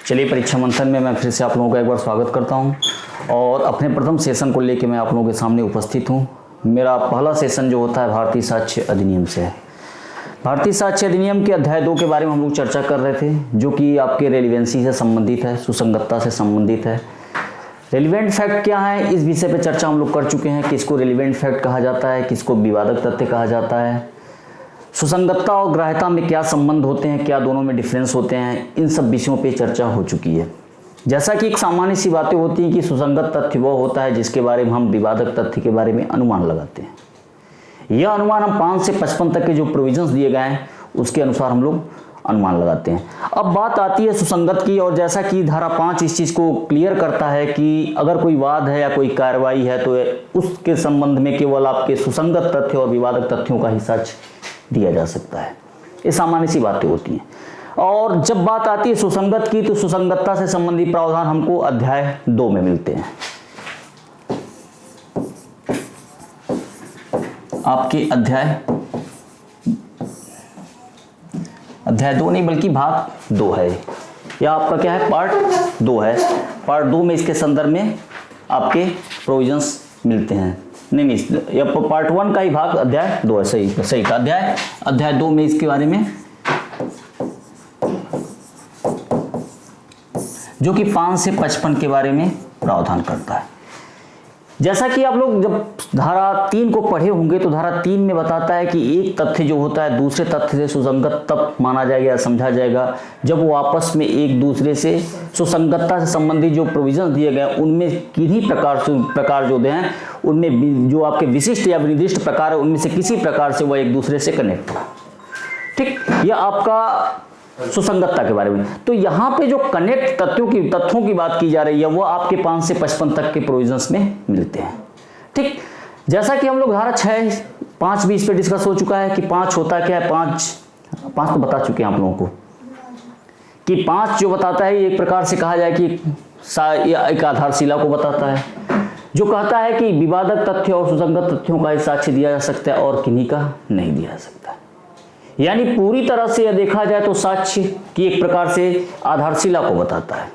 चलिए, परीक्षा मंथन में मैं फिर से आप लोगों का एक बार स्वागत करता हूं और अपने प्रथम सेशन को लेकर मैं आप लोगों के सामने उपस्थित हूं। मेरा पहला सेशन जो होता है भारतीय साक्ष्य अधिनियम से है। भारतीय साक्ष्य अधिनियम के अध्याय 2 के बारे में हम लोग चर्चा कर रहे थे, जो कि आपके रेलिवेंसी से संबंधित है, सुसंगतता से संबंधित है। रेलिवेंट फैक्ट क्या है, इस विषय पर चर्चा हम लोग कर चुके हैं। किसको रेलिवेंट फैक्ट कहा जाता है, किसको विवादक तथ्य कहा जाता है, सुसंगतता और ग्राह्यता में क्या संबंध होते हैं, क्या दोनों में डिफरेंस होते हैं, इन सब विषयों पे चर्चा हो चुकी है। जैसा कि एक सामान्य सी बातें होती हैं कि सुसंगत तथ्य वो होता है जिसके बारे में हम विवादक तथ्य के बारे में अनुमान लगाते हैं। यह अनुमान हम 5 से 55 तक के जो प्रोविजंस दिए गए हैं उसके अनुसार हम लोग अनुमान लगाते हैं। अब बात आती है सुसंगत की, और जैसा कि धारा 5 इस चीज़ को क्लियर करता है कि अगर कोई वाद है या कोई कार्रवाई है तो उसके संबंध में केवल आपके सुसंगत तथ्य और विवादक तथ्यों का ही सच दिया जा सकता है। ये सामान्य सी बातें होती हैं। और जब बात आती है सुसंगत की, तो सुसंगतता से संबंधित प्रावधान हमको अध्याय 2 में मिलते हैं। आपके अध्याय 2 नहीं बल्कि भाग 2 है, या आपका क्या है, पार्ट 2 है। पार्ट 2 में इसके संदर्भ में आपके प्रोविजंस मिलते हैं। नहीं, ये पार्ट 1 का ही भाग अध्याय 2 है। सही का अध्याय 2 में इसके बारे में, जो कि 5 से 55 के बारे में प्रावधान करता है। जैसा कि आप लोग जब धारा 3 को पढ़े होंगे तो धारा 3 में बताता है कि एक तथ्य जो होता है दूसरे तथ्य से सुसंगत तब माना जाएगा या समझा जाएगा जब वो आपस में एक दूसरे से सुसंगतता से संबंधित जो प्रोविजन दिए गए उनमें किन्हीं प्रकार जो हैं उनमें जो आपके विशिष्ट या विनिर्दिष्ट प्रकार है उनमें से किसी प्रकार से वह एक दूसरे से कनेक्ट हो। ठीक, यह आपका सुसंगतता के बारे में। तो यहाँ पे जो कनेक्ट तथ्यों की बात की जा रही है वो आपके 5 से 55 तक के प्रोविजंस में मिलते हैं। ठीक, जैसा कि हम लोग धारा 6, 5 भी इस पे डिस्कस हो चुका है कि 5 होता क्या है। 5 तो बता चुके हैं आप लोगों को कि 5 जो बताता है एक प्रकार से कहा जाए कि एक आधारशिला को बताता है, जो कहता है कि विवादक तथ्य और सुसंगत तथ्यों का साक्ष्य दिया जा सकता है और किन्हीं का नहीं दिया जा सकता। यानी पूरी तरह से यह देखा जाए तो साक्ष्य की एक प्रकार से आधारशिला को बताता है,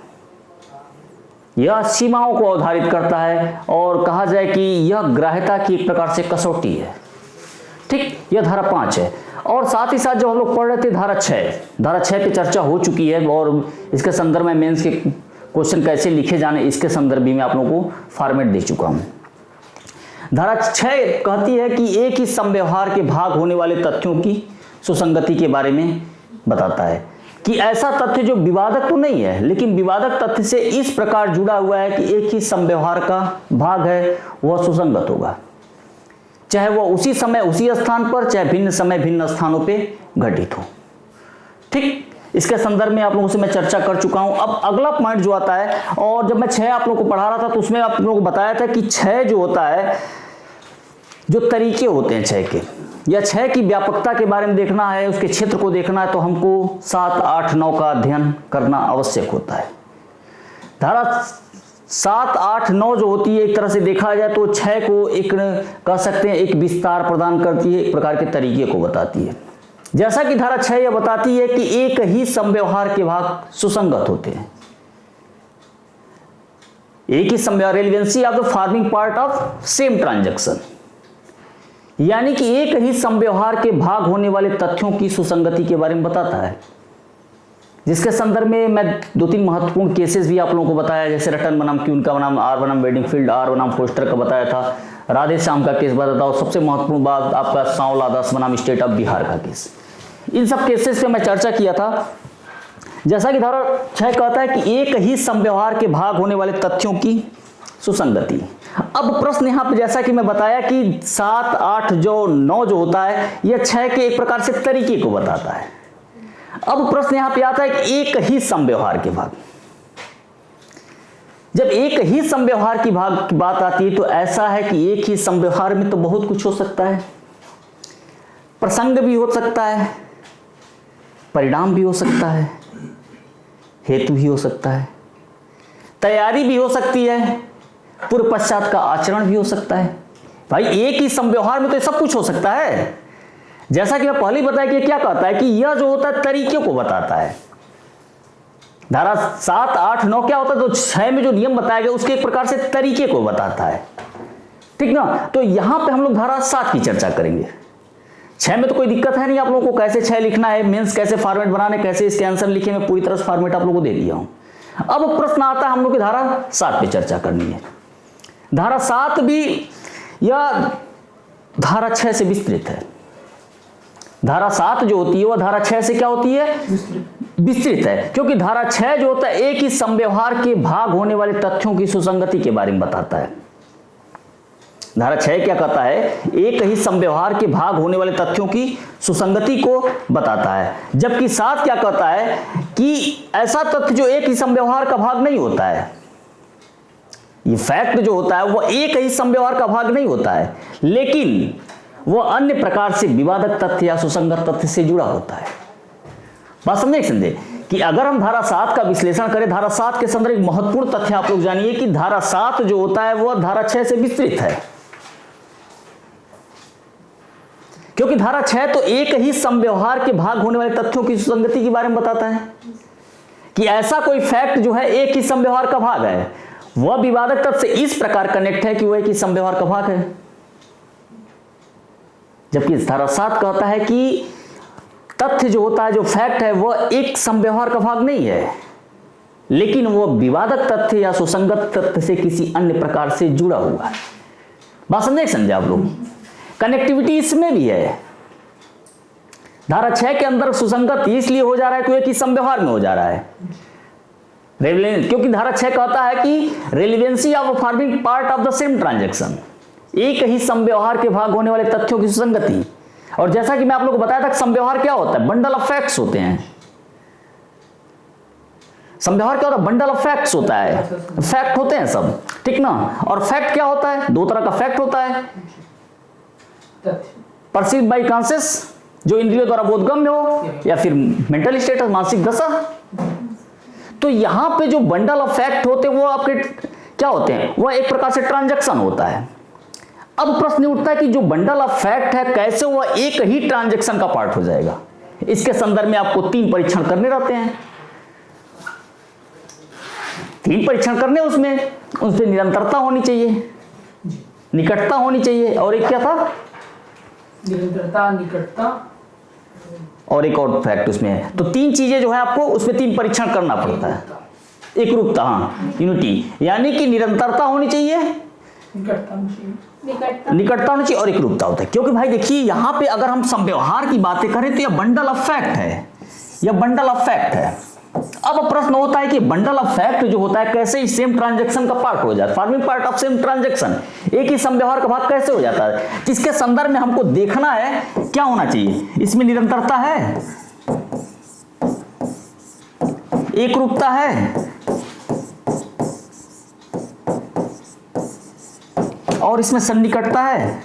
यह सीमाओं को अवधारित करता है और कहा जाए कि यह ग्राह्यता की एक प्रकार से कसौटी है। ठीक, यह धारा 5 है। और साथ ही साथ जब हम लोग पढ़ रहे थे धारा 6 पे चर्चा हो चुकी है और इसके संदर्भ में मेंस के क्वेश्चन कैसे लिखे जाने इसके संदर्भ में आप लोगों को फॉर्मेट दे चुका हूं। धारा 6 कहती है कि एक ही समव्यवहार के भाग होने वाले तथ्यों की सुसंगति के बारे में बताता है कि ऐसा तथ्य जो विवादक तो नहीं है लेकिन विवादक तथ्य से इस प्रकार जुड़ा हुआ है कि एक ही समव्यवहार का भाग है वह सुसंगत होगा, चाहे वह उसी समय उसी स्थान पर, चाहे भिन्न समय भिन्न स्थानों पे घटित हो। ठीक, इसके संदर्भ में आप लोगों से मैं चर्चा कर चुका हूं। अब अगला पॉइंट जो आता है, और जब मैं 6 आप लोगों को पढ़ा रहा था तो उसमें आप लोगों को बताया था कि 6 जो होता है, जो तरीके होते हैं 6 के, या 6 की व्यापकता के बारे में देखना है, उसके क्षेत्र को देखना है तो हमको 7, 8, 9 का अध्ययन करना आवश्यक होता है। धारा 7, 8, 9 जो होती है एक तरह से देखा जाए तो 6 को एक कह सकते हैं एक विस्तार प्रदान करती है, एक प्रकार के तरीके को बताती है। जैसा कि धारा 6 यह बताती है कि एक ही समव्यवहार के भाग सुसंगत होते हैं। एक ही समव्यवहार, relevancy of the forming part of same transaction, यानी कि एक ही समव्यवहार के भाग होने वाले तथ्यों की सुसंगति के बारे में बताता है, जिसके संदर्भ में मैं 2-3 महत्वपूर्ण केसेस भी आप लोगों को बताया, जैसे रटन बनाम क्यून का बनाम, आर बनाम वेडिंगफील्ड, आर बनाम फोस्टर का बताया था, राधे श्याम का केस बताता और सबसे महत्वपूर्ण बात आपका सांवला दास बनाम स्टेट ऑफ बिहार का केस। इन सब केसेस पे मैं चर्चा किया था। जैसा कि धारा 6 कहता है कि एक ही समव्यवहार के भाग होने वाले तथ्यों की सुसंगति। अब प्रश्न यहाँ पे जैसा कि मैं बताया कि 7, 8 जो 9 जो होता है यह 6 के एक प्रकार से तरीके को बताता है। अब प्रश्न यहाँ पे आता है कि एक ही समव्यवहार के भाग, जब एक ही समव्यवहार की भाग की बात आती है तो ऐसा है कि एक ही समव्यवहार में तो बहुत कुछ हो सकता है, प्रसंग भी हो सकता है, परिणाम भी हो सकता है, हेतु भी हो सकता है, तैयारी भी हो सकती है, पूर्व पश्चात का आचरण भी हो सकता है। भाई एक ही समव्यवहार में तो सब कुछ हो सकता है। जैसा कि मैं पहले ही बताया कि क्या कहता है कि यह जो होता है तरीके को बताता है, धारा 7, 8, 9 क्या होता है, तो 6 में जो नियम बताया गया उसके एक प्रकार से तरीके को बताता है, ठीक ना। तो यहां पे हम लोग धारा 7 की चर्चा करेंगे। 6 में तो कोई दिक्कत है नहीं, आप लोगों को कैसे 6 लिखना है, मीन्स कैसे फॉर्मेट बनाने, कैसे इसके आंसर लिखे, मैं पूरी तरह से फॉर्मेट आप लोगों को दे दिया हूं। अब प्रश्न आता है हम लोग की धारा 7 पे चर्चा करनी है। धारा 7 भी या धारा 6 से विस्तृत है। धारा 7 जो होती है वह धारा 6 से क्या होती है, विस्तृत है, क्योंकि धारा 6 जो होता है एक ही संव्यवहार के भाग होने वाले तथ्यों की सुसंगति के बारे में बताता है। धारा 6 क्या कहता है, एक ही संव्यवहार के भाग होने वाले तथ्यों की सुसंगति को बताता है, जबकि 7 क्या कहता है कि ऐसा तथ्य जो एक ही संव्यवहार का भाग नहीं होता है, ये फैक्ट जो होता है वह एक ही संव्यवहार का भाग नहीं होता है, लेकिन वह अन्य प्रकार से विवादक तथ्य या सुसंगत तथ्य से जुड़ा होता है। बात समझे कि अगर हम धारा 7 का विश्लेषण करें, धारा 7 के संदर्भ एक महत्वपूर्ण तथ्य आप लोग जानिए कि धारा 7 जो होता है वह धारा 6 से विस्तृत है, क्योंकि धारा 6 तो एक ही संव्यवहार के भाग होने वाले तथ्यों की सुसंगति के बारे में बताता है कि ऐसा कोई फैक्ट जो है एक ही संव्यवहार का भाग है, वह विवादक तथ्य से इस प्रकार कनेक्ट है कि वह एक ही संव्यवहार का भाग है। जबकि धारा 7 कहता है कि तथ्य जो होता है, जो फैक्ट है, वह एक संव्यवहार का भाग नहीं है, लेकिन वह विवादक तथ्य या सुसंगत तथ्य से किसी अन्य प्रकार से जुड़ा हुआ है। बात समझे आप लोग, कनेक्टिविटी इसमें भी है। धारा 6 के अंदर सुसंगत इसलिए हो जा रहा है क्योंकि संव्यवहार में हो जा रहा है, क्योंकि धारा 6 कहता है कि relevancy of forming part of the same transaction, एक ही संव्यवहार के भाग होने वाले तथ्यों की सुसंगति। और जैसा कि मैं आप लोगों को बताया था, संव्यवहार क्या होता है, बंडल ऑफ फैक्ट्स होते हैं। संव्यवहार क्या होता है, बंडल ऑफ फैक्ट्स होता है, फैक्ट होते हैं सब, ठीक ना। और फैक्ट क्या होता है, दो तरह का फैक्ट होता है, परसीव्ड बाय कॉन्शियस, जो इंद्रियों द्वारा बोधगम्य हो, या फिर मेंटल स्टेटस, मानसिक दशा। तो यहां पे जो बंडल ऑफ फैक्ट होते हैं वो आपके क्या होते हैं, वह एक प्रकार से ट्रांजैक्शन होता है। अब प्रश्न उठता है कि जो बंडल ऑफ फैक्ट है कैसे वह एक ही ट्रांजैक्शन का पार्ट हो जाएगा। इसके संदर्भ में आपको 3 परीक्षण करने रहते हैं, 3 परीक्षण करने, उसमें निरंतरता होनी चाहिए, निकटता होनी चाहिए, और एक क्या था, निरंतरता, निकटता, और एक और फैक्ट उसमें है। तो 3 चीजें जो है आपको उसमें 3 परीक्षण करना पड़ता है। एकरूपता, हाँ, यूनिटी, यानी कि निरंतरता होनी चाहिए, निकटता होनी चाहिए, और एकरूपता होता है। क्योंकि भाई देखिए यहां पे अगर हम संव्यवहार की बातें करें तो यह बंडल ऑफ फैक्ट है, यह बंडल ऑफ फैक्ट है। अब प्रश्न होता है कि बंडल ऑफ फैक्ट जो होता है कैसे इस सेम ट्रांजैक्शन का पार्ट हो जाता है, forming part of same transaction, एक ही संव्यवहार का भाग कैसे हो जाता है। इसके संदर्भ में हमको देखना है क्या होना चाहिए, इसमें निरंतरता है, एकरूपता है, और इसमें सन्निकटता है।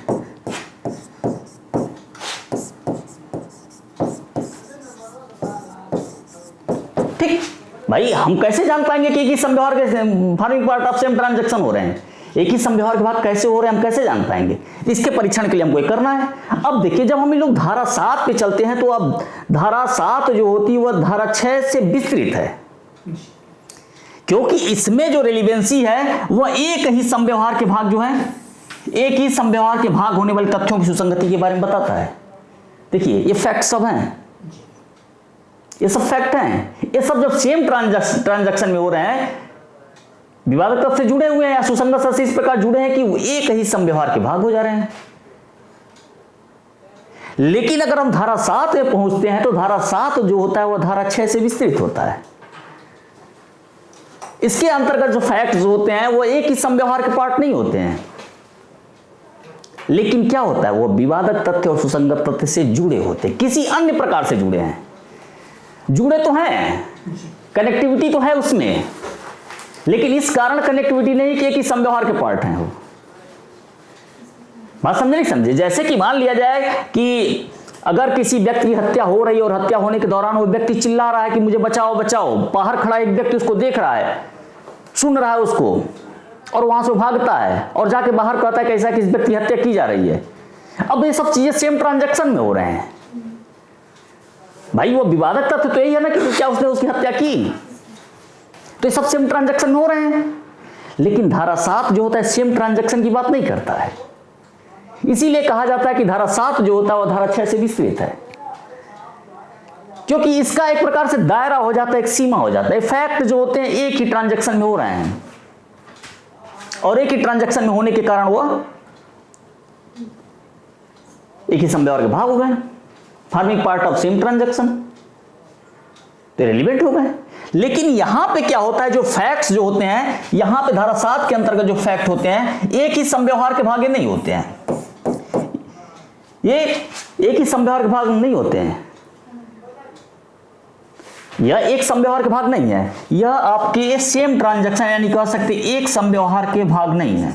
ठीक भाई, हम कैसे जान पाएंगे कि एक ही संव्यवहार के forming part of same transaction हो रहे हैं, एक ही संव्यवहार के भाग कैसे हो रहे हैं, हम कैसे जान पाएंगे। इसके परीक्षण के लिए हमको करना है। अब देखिए जब हम लोग धारा 7 पे चलते हैं तो अब धारा 7 जो होती है वह धारा 6 से विस्तृत है, क्योंकि इसमें जो रेलिवेंसी है वह एक ही संव्यवहार के भाग जो है, एक ही संव्यवहार के भाग होने वाले तथ्यों की सुसंगति के बारे में बताता है। देखिए ये फैक्ट सब हैं, ये सब फैक्ट हैं, ये सब जब सेम ट्रांजैक्शन में हो रहे हैं, विवादक तथ्य से जुड़े हुए हैं या सुसंगत तथ्य इस प्रकार जुड़े हैं कि वो एक ही संव्यवहार के भाग हो जा रहे हैं। लेकिन अगर हम धारा 7 में पहुंचते हैं तो धारा 7 जो होता है वह धारा 6 से विस्तृत होता है। इसके अंतर्गत जो फैक्ट्स होते हैं वो एक ही संव्यवहार के पार्ट नहीं होते हैं, लेकिन क्या होता है वो विवादक तथ्य और सुसंगत तथ्य से जुड़े होते हैं, किसी अन्य प्रकार से जुड़े हैं। जुड़े तो हैं, कनेक्टिविटी तो है उसमें, लेकिन इस कारण कनेक्टिविटी नहीं कि एक ही संव्यवहार के पार्ट हैं। वो बात समझे नहीं समझे। जैसे कि मान लिया जाए कि अगर किसी व्यक्ति की हत्या हो रही है और हत्या होने के दौरान वो व्यक्ति चिल्ला रहा है कि मुझे बचाओ बचाओ, बाहर खड़ा एक व्यक्ति उसको देख रहा है, सुन रहा है उसको, और वहां से भागता है और जाके बाहर कहता है कैसा कि इस व्यक्ति की हत्या की जा रही है। अब ये सब चीजें सेम ट्रांजैक्शन में हो रहे हैं। भाई वो विवादक तथ्य तो यही है ना कि क्या उसने उसकी हत्या की, तो ये सब सेम ट्रांजैक्शन हो रहे हैं, लेकिन धारा 7 जो होता है सेम ट्रांजैक्शन की बात नहीं करता है। इसीलिए कहा जाता है कि धारा 7 जो होता है वह धारा 6 से विस्तृत है, क्योंकि इसका एक प्रकार से दायरा हो जाता है, एक सीमा हो जाता है। फैक्ट जो होते हैं एक ही ट्रांजैक्शन में हो रहे हैं, और एक ही ट्रांजैक्शन में होने के कारण वह एक ही समव्यवहार के भाग हो गए, forming part of same transaction, तो रिलेवेंट हो गए। लेकिन यहां पे क्या होता है, जो फैक्ट्स जो होते हैं यहां पे धारा 7 के अंतर्गत जो फैक्ट होते हैं एक ही समव्यवहार के भाग नहीं होते हैं, ये एक ही समव्यवहार के भाग नहीं होते हैं, यह एक समव्यवहार के भाग नहीं है, यह आपके सेम ट्रांजैक्शन यानी कह सकते एक समव्यवहार के भाग नहीं है।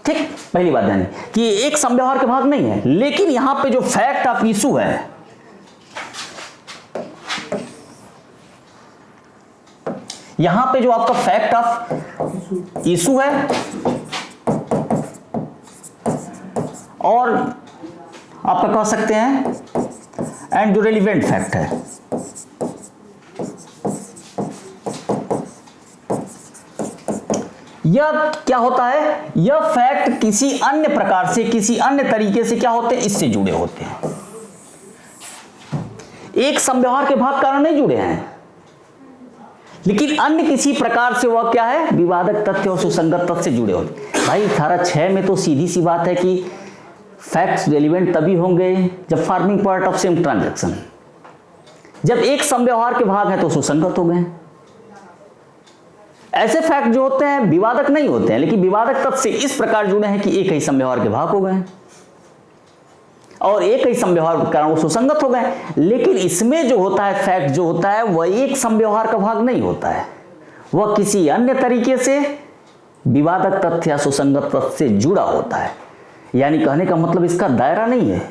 ठीक, पहली बात यानी कि ये एक समव्यवहार के भाग नहीं है, लेकिन यहां पे जो फैक्ट ऑफ इशू है, यहां पे जो आपका फैक्ट ऑफ इशू है और आपका कह सकते हैं एंड जो रेलिवेंट फैक्ट है, यह क्या होता है, यह फैक्ट किसी अन्य प्रकार से किसी अन्य तरीके से क्या होते हैं, इससे जुड़े होते हैं, एक समव्यवहार के भाग कारण नहीं जुड़े हैं, लेकिन अन्य किसी प्रकार से वह क्या है, विवादक तथ्य और सुसंगत तथ्य से जुड़े होते। भाई धारा 6 में तो सीधी सी बात है कि फैक्ट्स रेलिवेंट तभी होंगे जब forming part of same transaction, जब एक समव्यवहार के भाग है तो सुसंगत हो गए। ऐसे फैक्ट जो होते हैं विवादक नहीं होते हैं, लेकिन विवादक तथ्य से इस प्रकार जुड़े हैं कि एक ही समव्यवहार के भाग हो गए और एक ही समव्यवहार के कारण वो सुसंगत हो गए। लेकिन इसमें जो होता है फैक्ट जो होता है वह एक समव्यवहार का भाग नहीं होता है, वह किसी अन्य तरीके से विवादक तथ्य या सुसंगत तथ्य से जुड़ा होता है। यानी कहने का मतलब इसका दायरा नहीं है,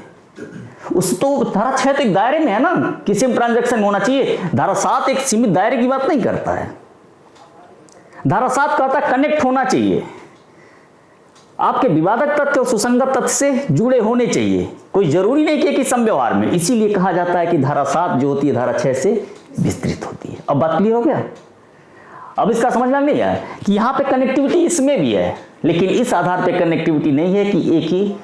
उस तो धारा 6 तो एक दायरे में है ना, किसी ट्रांजैक्शन में होना चाहिए। धारा 7 एक सीमित दायरे की बात नहीं करता है, धारा 7 कहता है कनेक्ट होना चाहिए, आपके विवादक तथ्य और सुसंगत तथ्य से जुड़े होने चाहिए, कोई जरूरी नहीं कि समव्यवहार में। इसीलिए कहा जाता है कि धारा 7 जो होती है धारा 6 से विस्तृत होती है। अब बात क्लियर हो गया? अब इसका समझना नहीं है कि यहां पे कनेक्टिविटी इसमें भी है, लेकिन इस आधार पे कनेक्टिविटी नहीं है कि एक ही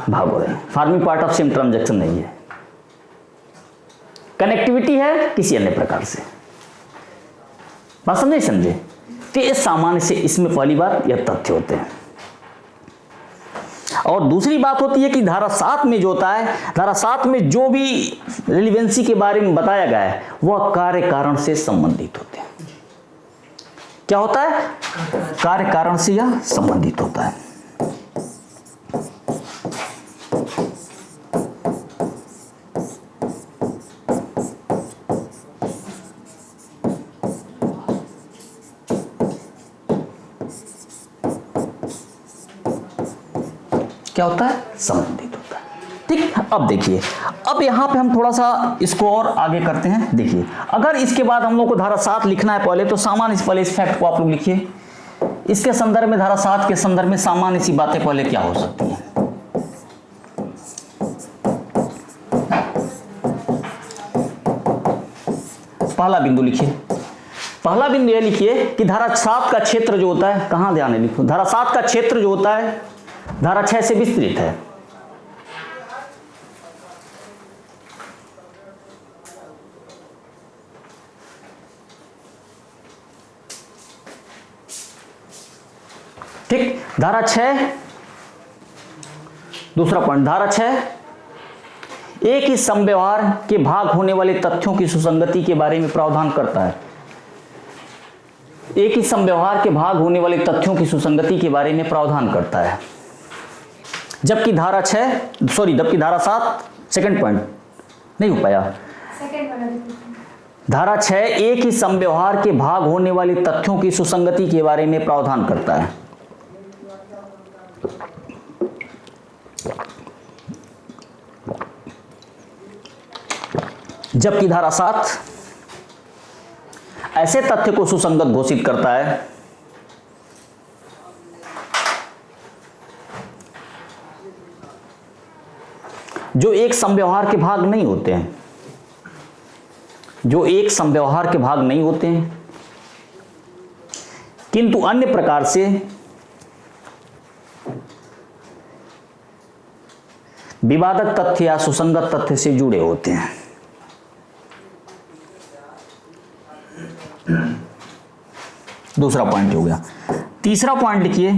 भाग हो रहे हैं, forming part of same transaction नहीं है, कनेक्टिविटी है किसी अन्य प्रकार से। बात समझे? तो ये सामान्य से इसमें पहली बात यह तथ्य होते हैं। और दूसरी बात होती है कि धारा 7 में जो होता है, धारा 7 में जो भी रिलेवेंसी के बारे में बताया गया है वह कार्य कारण से संबंधित होते हैं। क्या होता है? कार्य कारण से यह संबंधित होता है। क्या होता है? संबंधित होता है। ठीक, अब देखिए, अब यहां पे हम थोड़ा सा इसको और आगे करते हैं। देखिए, अगर इसके बाद हम लोग को धारा 7 लिखना है पहले, तो सामान्य से पहले इस फैक्ट को आप लोग लिखिए। इसके संदर्भ में, धारा 7 के संदर्भ में सामान्य सी बातें पहले क्या हो सकती हैं। पहला बिंदु लिखिए, पहला बिंदु यह लिखिए कि धारा 7 का क्षेत्र जो होता है, कहां ध्यान है लिखो, धारा 7 का क्षेत्र जो होता है धारा 6 से विस्तृत है। ठीक, धारा 6, दूसरा पॉइंट, धारा 6 एक ही समव्यवहार के भाग होने वाले तथ्यों की सुसंगति के बारे में प्रावधान करता है। एक ही समव्यवहार के भाग होने वाले तथ्यों की सुसंगति के बारे में प्रावधान करता है, जबकि धारा 7, सेकंड पॉइंट नहीं हो पाया। धारा 6 एक ही समव्यवहार के भाग होने वाले तथ्यों की सुसंगति के बारे में प्रावधान करता है, जबकि धारा 7 ऐसे तथ्य को सुसंगत घोषित करता है जो एक समव्यवहार के भाग नहीं होते हैं, जो एक समव्यवहार के भाग नहीं होते हैं, किंतु अन्य प्रकार से विवादक तथ्य या सुसंगत तथ्य से जुड़े होते हैं। दूसरा पॉइंट हो गया। तीसरा पॉइंट लिखिए,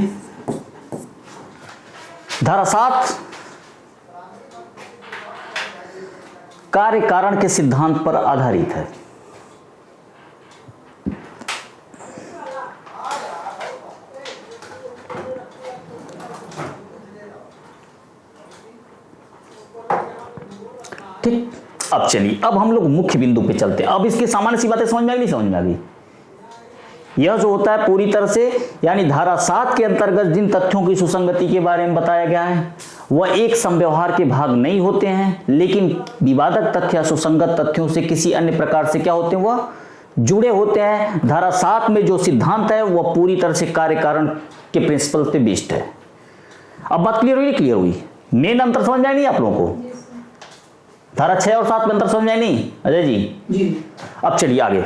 धारा 7 कार्य कारण के सिद्धांत पर आधारित है। ठीक, अब चलिए, अब हम लोग मुख्य बिंदु पे चलते हैं। अब इसकी सामान्य सी बातें समझ में आ गई, नहीं समझ में आ गई? यह जो होता है पूरी तरह से, यानी धारा 7 के अंतर्गत जिन तथ्यों की सुसंगति के बारे में बताया गया है वह एक समव्यवहार के भाग नहीं होते हैं, लेकिन विवादक तथ्य या सुसंगत तथ्यों से किसी अन्य प्रकार से क्या होते हैं, वह जुड़े होते हैं। धारा 7 में जो सिद्धांत है वह पूरी तरह से कार्य कारण के प्रिंसिपल पे बेस्ड है। अब बात क्लियर हुई? क्लियर हुई। मेन अंतर समझ में आया नहीं आप लोगों को? धारा 6 और 7 में अंतर समझ में आया नहीं अजय जी? जी। अब चलिए आगे।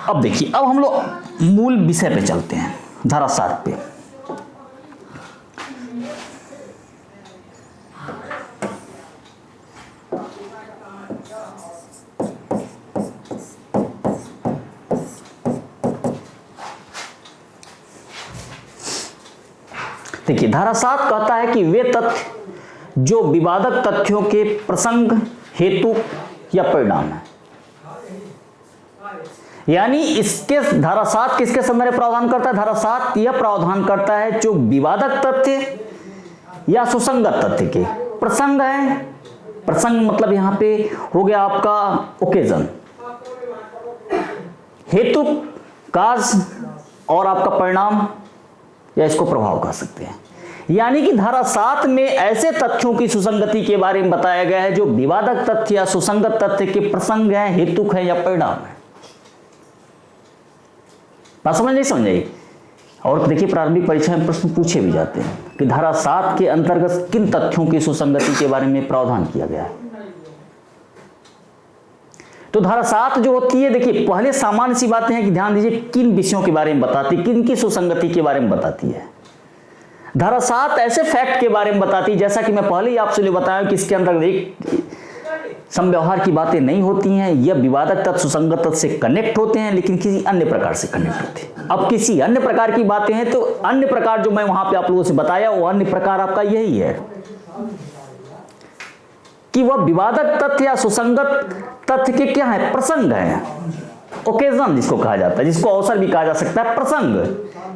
अब देखिए, अब हम लोग मूल विषय पे चलते हैं, धारा 7 पे। देखिए, धारा 7 कहता है कि वे तथ्य जो विवादक तथ्यों के प्रसंग, हेतु या परिणाम है, यानी इसके धारा 7 किसके संदर्भ में प्रावधान करता है? धारा 7 यह प्रावधान करता है जो विवादक तथ्य या सुसंगत तथ्य के प्रसंग है। प्रसंग मतलब यहां पे हो गया आपका ओकेजन, हेतु काज, और आपका परिणाम या इसको प्रभाव कह सकते हैं। यानी कि धारा 7 में ऐसे तथ्यों की सुसंगति के बारे में बताया गया है जो विवादक तथ्य या सुसंगत तथ्य के प्रसंग हैं, हेतुक है या परिणाम है। बात समझ नहीं समझ आई? और देखिए, प्रारंभिक परीक्षा में प्रश्न पूछे भी जाते हैं कि धारा 7 के अंतर्गत किन तथ्यों की सुसंगति के बारे में प्रावधान किया गया है। तो धारा 7 जो होती है, देखिए पहले सामान्य सी बातें हैं कि ध्यान दीजिए किन विषयों के बारे में बताती, किन की सुसंगति के बारे में बताती है। धारा 7 ऐसे फैक्ट के बारे में बताती है, जैसा कि मैं पहले ही आपसे बताया कि इसके अंदर एक समव्यवहार की बातें नहीं होती हैं, यह विवादक तत्व सुसंगत तत्व से कनेक्ट होते हैं, लेकिन किसी अन्य प्रकार से कनेक्ट होते हैं। अब किसी अन्य प्रकार की बातें हैं तो अन्य प्रकार जो मैं वहां पे आप लोगों से बताया वो अन्य प्रकार आपका यही है कि वह विवादक तथ्य या सुसंगत तथ्य के क्या है, प्रसंग है, ओकेजन जिसको कहा जाता है, जिसको अवसर भी कहा जा सकता है, प्रसंग,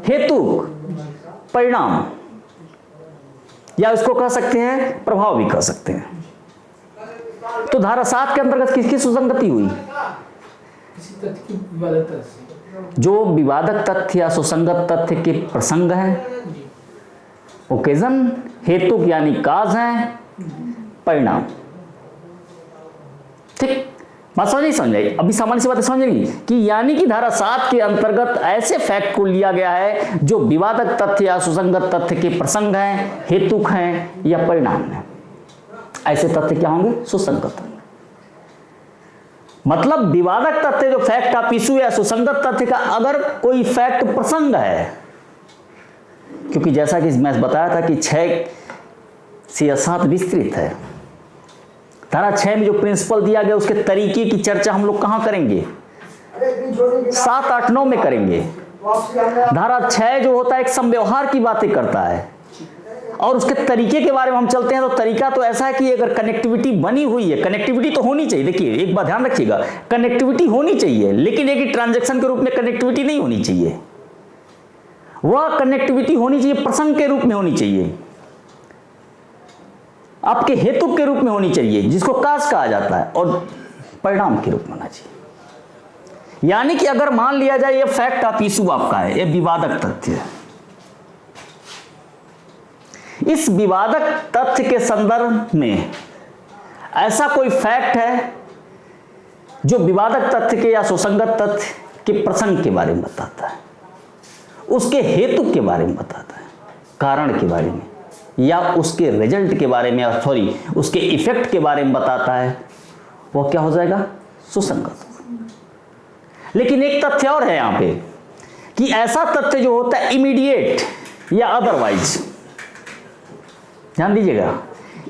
हेतु, परिणाम, या इसको कह सकते हैं प्रभाव भी कह सकते हैं। तो धारा 7 के अंतर्गत किसकी सुसंगति हुई? किसी तथ्य की विवादक से, जो विवादक तथ्य या सुसंगत तथ्य के प्रसंग हैं, ओकेजन, हेतु यानी काज हैं, परिणाम। ठीक, बात समझ नहीं समझ आई? अभी सामान्य सी बातें समझेंगी कि यानी कि धारा 7 के अंतर्गत ऐसे फैक्ट को लिया गया है जो विवादक तथ्य या सुसंगत तथ्य के प्रसंग हैं, हेतुक हैं या परिणाम हैं। ऐसे तथ्य क्या होंगे? सुसंगत होंगे। मतलब विवादक तथ्य जो फैक्ट का इशू या सुसंगत तथ्य का अगर कोई फैक्ट प्रसंग है, क्योंकि जैसा कि मैं बताया था कि 6 से या 7 विस्तृत है। धारा 6 में जो प्रिंसिपल दिया गया उसके तरीके की चर्चा हम लोग कहां करेंगे? 7, 8, 9 में करेंगे। धारा 6 जो होता है एक समव्यवहार की बातें करता है, और उसके तरीके के बारे में हम चलते हैं तो तरीका तो ऐसा है कि अगर कनेक्टिविटी बनी हुई है, कनेक्टिविटी तो होनी चाहिए। देखिए एक बात ध्यान रखिएगा, कनेक्टिविटी होनी चाहिए, लेकिन एक ट्रांजैक्शन के रूप में कनेक्टिविटी नहीं होनी चाहिए। वह कनेक्टिविटी होनी चाहिए प्रसंग के रूप में होनी चाहिए, आपके हेतु के रूप में होनी चाहिए, जिसको काज कहा जाता है, और परिणाम के रूप में होना चाहिए। यानी कि अगर मान लिया जाए ये फैक्ट ऑफ इशू आपका है, ये विवादक तथ्य है, इस विवादक तथ्य के संदर्भ में ऐसा कोई फैक्ट है जो विवादक तथ्य के या सुसंगत तथ्य के प्रसंग के बारे में बताता है, उसके हेतु के बारे में बताता है, कारण के बारे में, या उसके रिजल्ट के बारे में, सॉरी उसके इफेक्ट के बारे में बताता है, वो क्या हो जाएगा? सुसंगत। लेकिन एक तथ्य और है यहां पे कि ऐसा तथ्य जो होता है इमीडिएट या अदरवाइज, ध्यान दीजिएगा,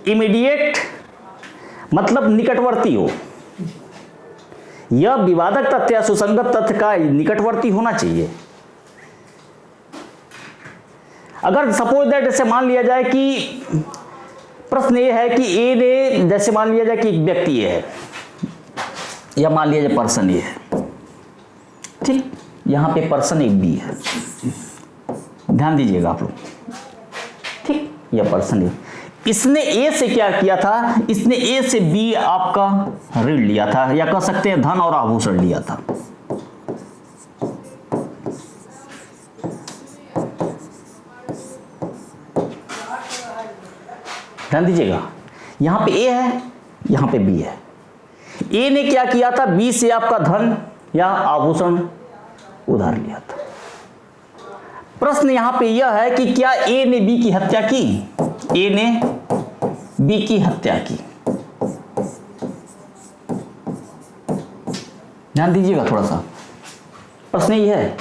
इमीडिएट मतलब निकटवर्ती हो, यह विवादक तथ्य या सुसंगत तथ्य का निकटवर्ती होना चाहिए। अगर सपोज दैट जैसे मान लिया जाए कि प्रश्न ये है कि ए ने, जैसे मान लिया जाए कि एक व्यक्ति है या मान लिया जाए पर्सन ये है, ठीक, यहां पे पर्सन एक बी है, ध्यान दीजिएगा आप लोग, ठीक, यह पर्सन है, इसने ए से क्या किया था? इसने ए से बी आपका ऋण लिया था, या कह सकते हैं धन और आभूषण लिया था। ध्यान दीजिएगा, यहां पे ए है, यहां पे बी है। ए ने क्या किया था? बी से आपका धन या आभूषण उधार लिया था। प्रश्न यहां पे यह है कि क्या ए ने बी की हत्या की? ए ने बी की हत्या की। ध्यान दीजिएगा थोड़ा सा, प्रश्न यह है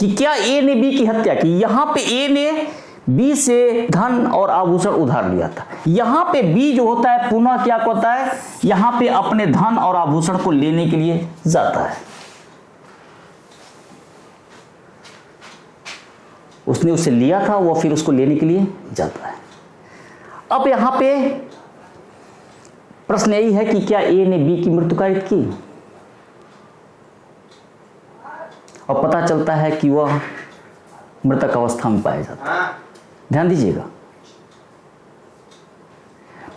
कि क्या ए ने बी की हत्या की। यहां पे ए ने बी से धन और आभूषण उधार लिया था। यहां पे बी जो होता है पुनः क्या होता है? यहां पे अपने धन और आभूषण को लेने के लिए जाता है। उसने उसे लिया था, वो फिर उसको लेने के लिए जाता है। अब यहां पे प्रश्न यही है कि क्या ए ने बी की मृत्यु कारित की, और पता चलता है कि वह मृतक अवस्था में पाया जाता है। ध्यान दीजिएगा,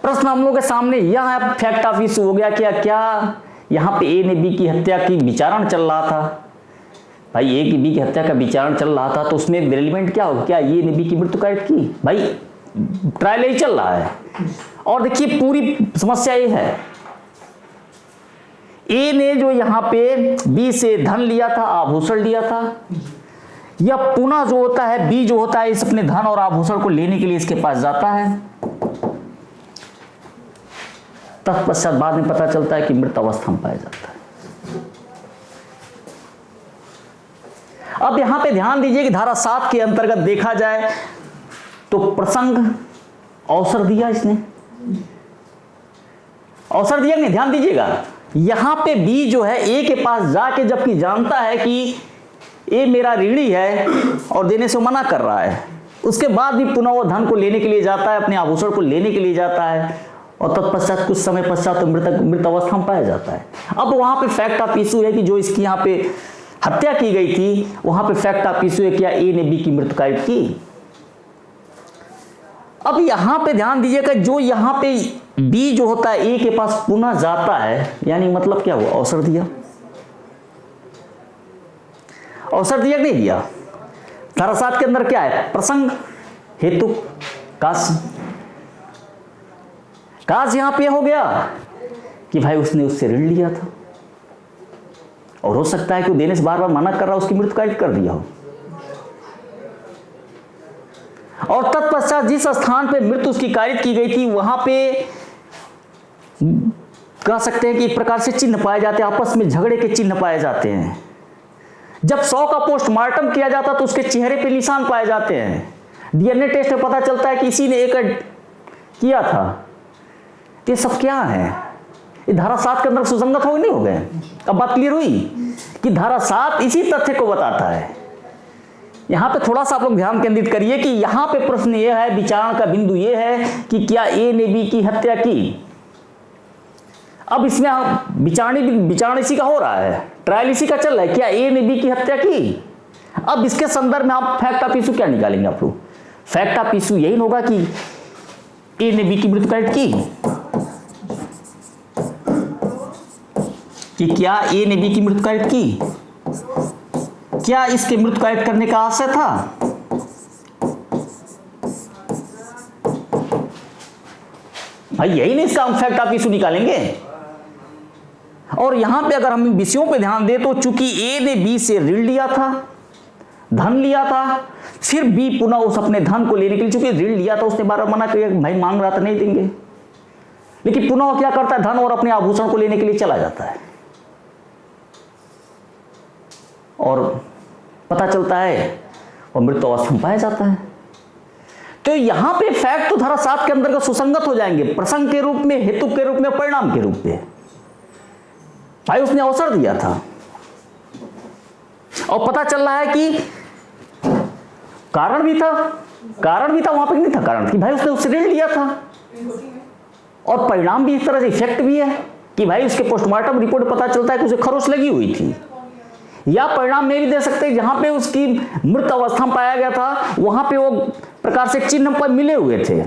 प्रश्न हम लोग के सामने यह है, फैक्ट ऑफ इशू हो गया क्या यहां पे ए ने बी की हत्या की विचारण चल रहा था। भाई ए की बी की हत्या का विचारण चल रहा था, तो उसमें रिलेवेंट क्या होगा? क्या ए ने बी की मृत्यु कारित की? भाई ट्रायल ही चल रहा है। और देखिए पूरी समस्या ये है, ए ने जो यहां पे बी से धन लिया था, आभूषण लिया था, यह पुनः जो होता है बी जो होता है इस अपने धन और आभूषण को लेने के लिए इसके पास जाता है। तत्पश्चात बाद में पता चलता है कि मृत अवस्था में पाया जाता है। अब यहां पे ध्यान दीजिए कि धारा 7 के अंतर्गत देखा जाए तो प्रसंग अवसर दिया, इसने अवसर दिया नहीं। ध्यान दीजिएगा, यहां पे बी जो है ए के पास जाके जबकि जानता है कि ए मेरा ऋणी है और देने से मना कर रहा है, उसके बाद भी पुनः वो धन को लेने के लिए जाता है, अपने आभूषण को लेने के लिए जाता है, और तत्पश्चात कुछ समय पश्चात तो मृत अवस्था में पाया जाता है। अब वहां पे फैक्ट ऑफ इशू है कि जो इसकी यहाँ पे हत्या की गई थी, वहां पे फैक्ट ऑफ इशू है क्या ए ने बी की मृत्यु कारित की। अब यहां पे ध्यान दीजिएगा, जो यहां पे बी जो होता है ए के पास पुनः जाता है, यानी मतलब क्या हुआ? अवसर दिया। अवसर दिया नहीं दिया? धारा 7 के अंदर क्या है? प्रसंग, हेतु, काज यहां पे हो गया कि भाई उसने उससे ऋण लिया था, और हो सकता है कि वो देने से बार बार मना कर रहा, उसकी मृत्यु कारित कर दिया हो, और तत्पश्चात जिस स्थान पे मृत्यु उसकी कारित की गई थी वहां पे कह सकते हैं कि एक प्रकार से चिन्ह पाए जाते हैं, आपस में झगड़े के चिन्ह पाए जाते हैं। जब 100 का पोस्टमार्टम किया जाता तो उसके चेहरे पे निशान पाए जाते हैं। डीएनए टेस्ट में पता चलता है कि इसी ने एक किया था। ये सब क्या है? ये धारा 7 के अंदर सुसंगत हो नहीं हो गए? अब बात क्लियर हुई कि धारा 7 इसी तथ्य को बताता है। यहां पे थोड़ा सा आप लोग ध्यान केंद्रित करिए कि यहां पे प्रश्न ये है, विचारण का बिंदु ये है कि क्या ए ने बी की हत्या की। अब इसमें विचारण इसी का हो रहा है, ट्रायल इसी का चल रहा है, क्या ए ने बी की हत्या की। अब इसके संदर्भ में आप फैक्ट ऑफ इशू क्या निकालेंगे? आप लोग फैक्ट ऑफ इशू यही होगा कि ए ने बी की मृत्यु कारित की, कि क्या ए ने बी की मृत्यु कारित की, क्या इसके मृत्यु कारित करने का आशय था। भाई यही नहीं, इसका हम फैक्ट ऑफ इशू निकालेंगे। और यहां पे अगर हम विषयों पे ध्यान दें तो चूंकि ए ने बी से ऋण लिया था, धन लिया था, फिर बी पुनः उस अपने धन को लेने के लिए, चूंकि ऋण लिया था उसने बार बार मना किया, भाई मांग रहा था नहीं देंगे, लेकिन पुनः वो क्या करता है, धन और अपने आभूषण को लेने के लिए चला जाता है। और पता चलता है और मृत अवस्था में पाया जाता है। तो यहां पे फैक्ट तो धारा 7 के अंतर्गत सुसंगत हो जाएंगे, प्रसंग के रूप में, हेतु के रूप में, परिणाम के रूप में। भाई उसने अवसर दिया था और पता चल रहा है कि कारण भी था वहां पे नहीं था कारण कि भाई उसने उससे ऋण लिया था, और परिणाम भी इस तरह से, इफेक्ट भी है कि भाई उसके पोस्टमार्टम रिपोर्ट में पता चलता है कि उसे खरोच लगी हुई थी। या परिणाम में भी दे सकते हैं जहां पे उसकी मृत अवस्था में पाया गया था वहां पे वो प्रकार से चिन्ह पर मिले हुए थे,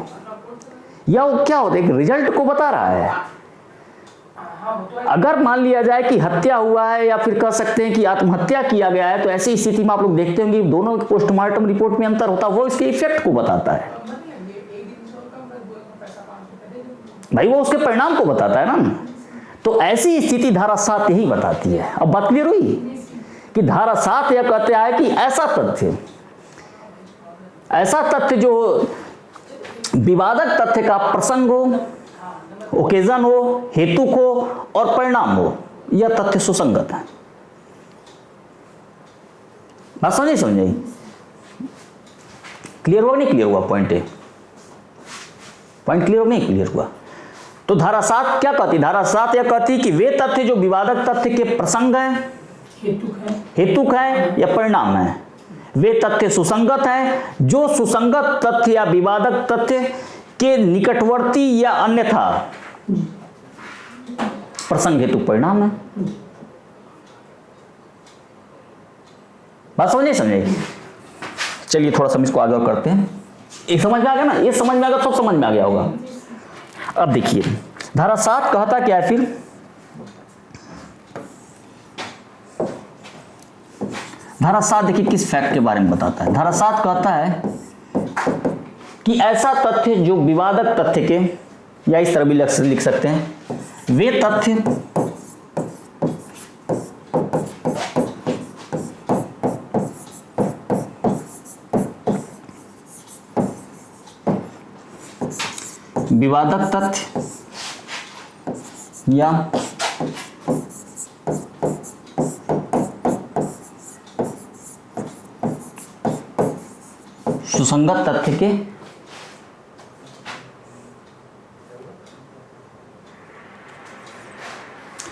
या वो क्या होता है, एक रिजल्ट को बता रहा है। अगर मान लिया जाए कि हत्या हुआ है या फिर कह सकते हैं कि आत्महत्या किया गया है, तो ऐसी स्थिति में आप लोग देखते होंगे दोनों पोस्टमार्टम रिपोर्ट में अंतर होता है, वो इसके इफेक्ट को बताता है भाई, वो उसके परिणाम को बताता है ना। तो ऐसी स्थिति धारा 7 यही बताती है। अब बात क्लियर हुई कि धारा 7 यह कहते हैं कि ऐसा तथ्य जो विवादक तथ्य का प्रसंग हो, ओकेजन हो, हेतु को और परिणाम हो, यह तथ्य सुसंगत है। बात समझे क्लियर हुआ नहीं क्लियर हुआ? पॉइंट क्लियर नहीं क्लियर हुआ? तो धारा 7 क्या कहती? धारा 7 यह कहती कि वे तथ्य जो विवादक तथ्य के प्रसंग है, हेतुक है या परिणाम है, वे तथ्य सुसंगत है। जो सुसंगत तथ्य या विवादक तथ्य के निकटवर्ती या अन्यथा प्रसंग हेतु परिणाम है। बात समझे? चलिए थोड़ा सा हम इसको आगे करते हैं। एक समझ में आ गया ना? ये समझ में आ गया, सब समझ में आ गया होगा। अब देखिए धारा 7 कहता क्या है फिर? धारा 7 देखिए किस फैक्ट के बारे में बताता है। धारा 7 कहता है कि ऐसा तथ्य जो विवादक तथ्य के, या इस तरह भी लिख सकते हैं, वे तथ्य विवादक तथ्य या सुसंगत तथ्य के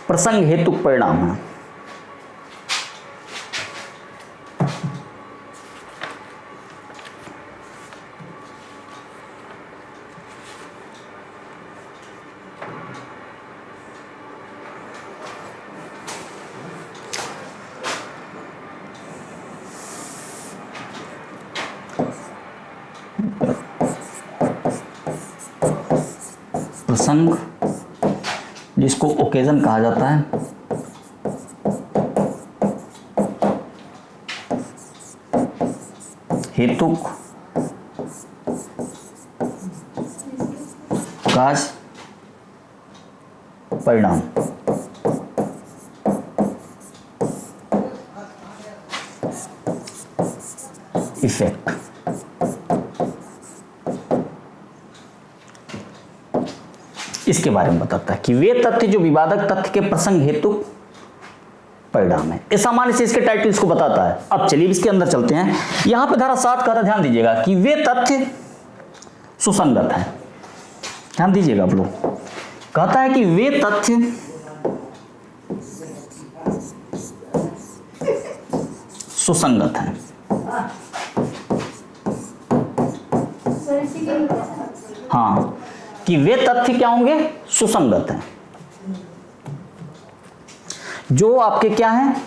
प्रसंग हेतु परिणाम है। प्रसंग जिसको ओकेजन कहा जाता है, हेतुक, काज, परिणाम। इफेक्ट। इसके बारे में बताता है कि वे तथ्य जो विवादक तथ्य के प्रसंग हेतु परिणाम है। इस सामान्य से इसके टाइटल्स को बताता है। अब चलिए इसके अंदर चलते हैं। यहां पे धारा 7 का ध्यान दीजिएगा कि वे तथ्य सुसंगत है। ध्यान दीजिएगा आप लोग, कहता है कि वे तथ्य सुसंगत है। हाँ, कि वे तथ्य क्या होंगे? सुसंगत हैं। जो आपके क्या हैं?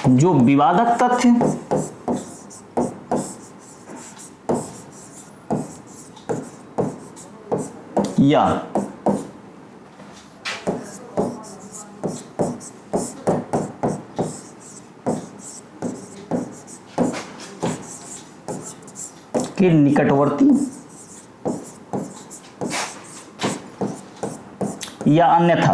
जो विवादक तथ्य या के निकटवर्ती या अन्यथा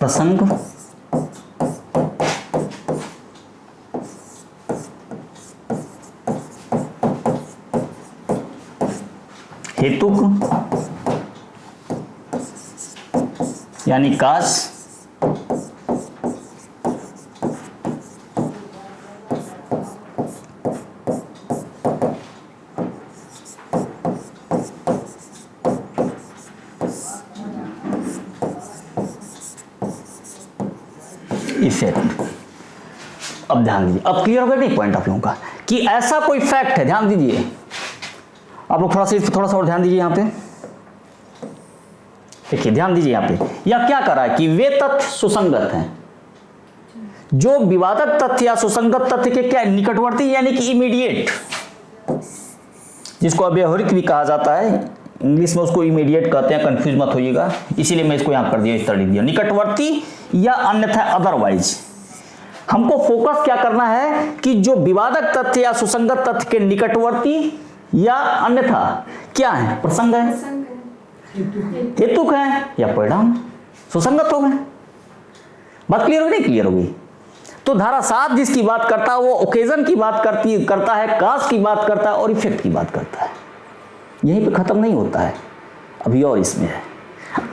प्रसंग हेतुक यानी काश इफेक्ट। अब ध्यान दीजिए, अब क्लियर हो गया नहीं पॉइंट आप लोगों का कि ऐसा कोई फैक्ट है। ध्यान दीजिए आप लोग, थोड़ा सा और ध्यान दीजिए यहां पे। देखिए ध्यान दीजिए यहां पे, यह क्या कर रहा है कि वे तथ्य सुसंगत हैं जो विवादक तथ्य या सुसंगत तथ्य के क्या निकटवर्ती यानी कि इमीडिएट, जिसको अव्यवहारिक भी कहा जाता है, इंग्लिश में उसको इमीडिएट कहते हैं, कंफ्यूज मत होइएगा, इसीलिए मैं इसको यहां कर दिया, इस तरह लिख दिया, निकटवर्ती या अन्यथा अदरवाइज। हमको फोकस क्या करना है कि जो विवादक तथ्य या सुसंगत तथ्य के निकटवर्ती या अन्यथा क्या है, प्रसंग है, हेतुक है या परिणाम सुसंगत हो गए। बात क्लियर हो गई? क्लियर हो गई। तो धारा 7 जिसकी बात करता है वो ओकेजन की बात करता है, काज की बात करता है और इफेक्ट की बात करता है। यहीं पे खत्म नहीं होता है, अभी और इसमें है।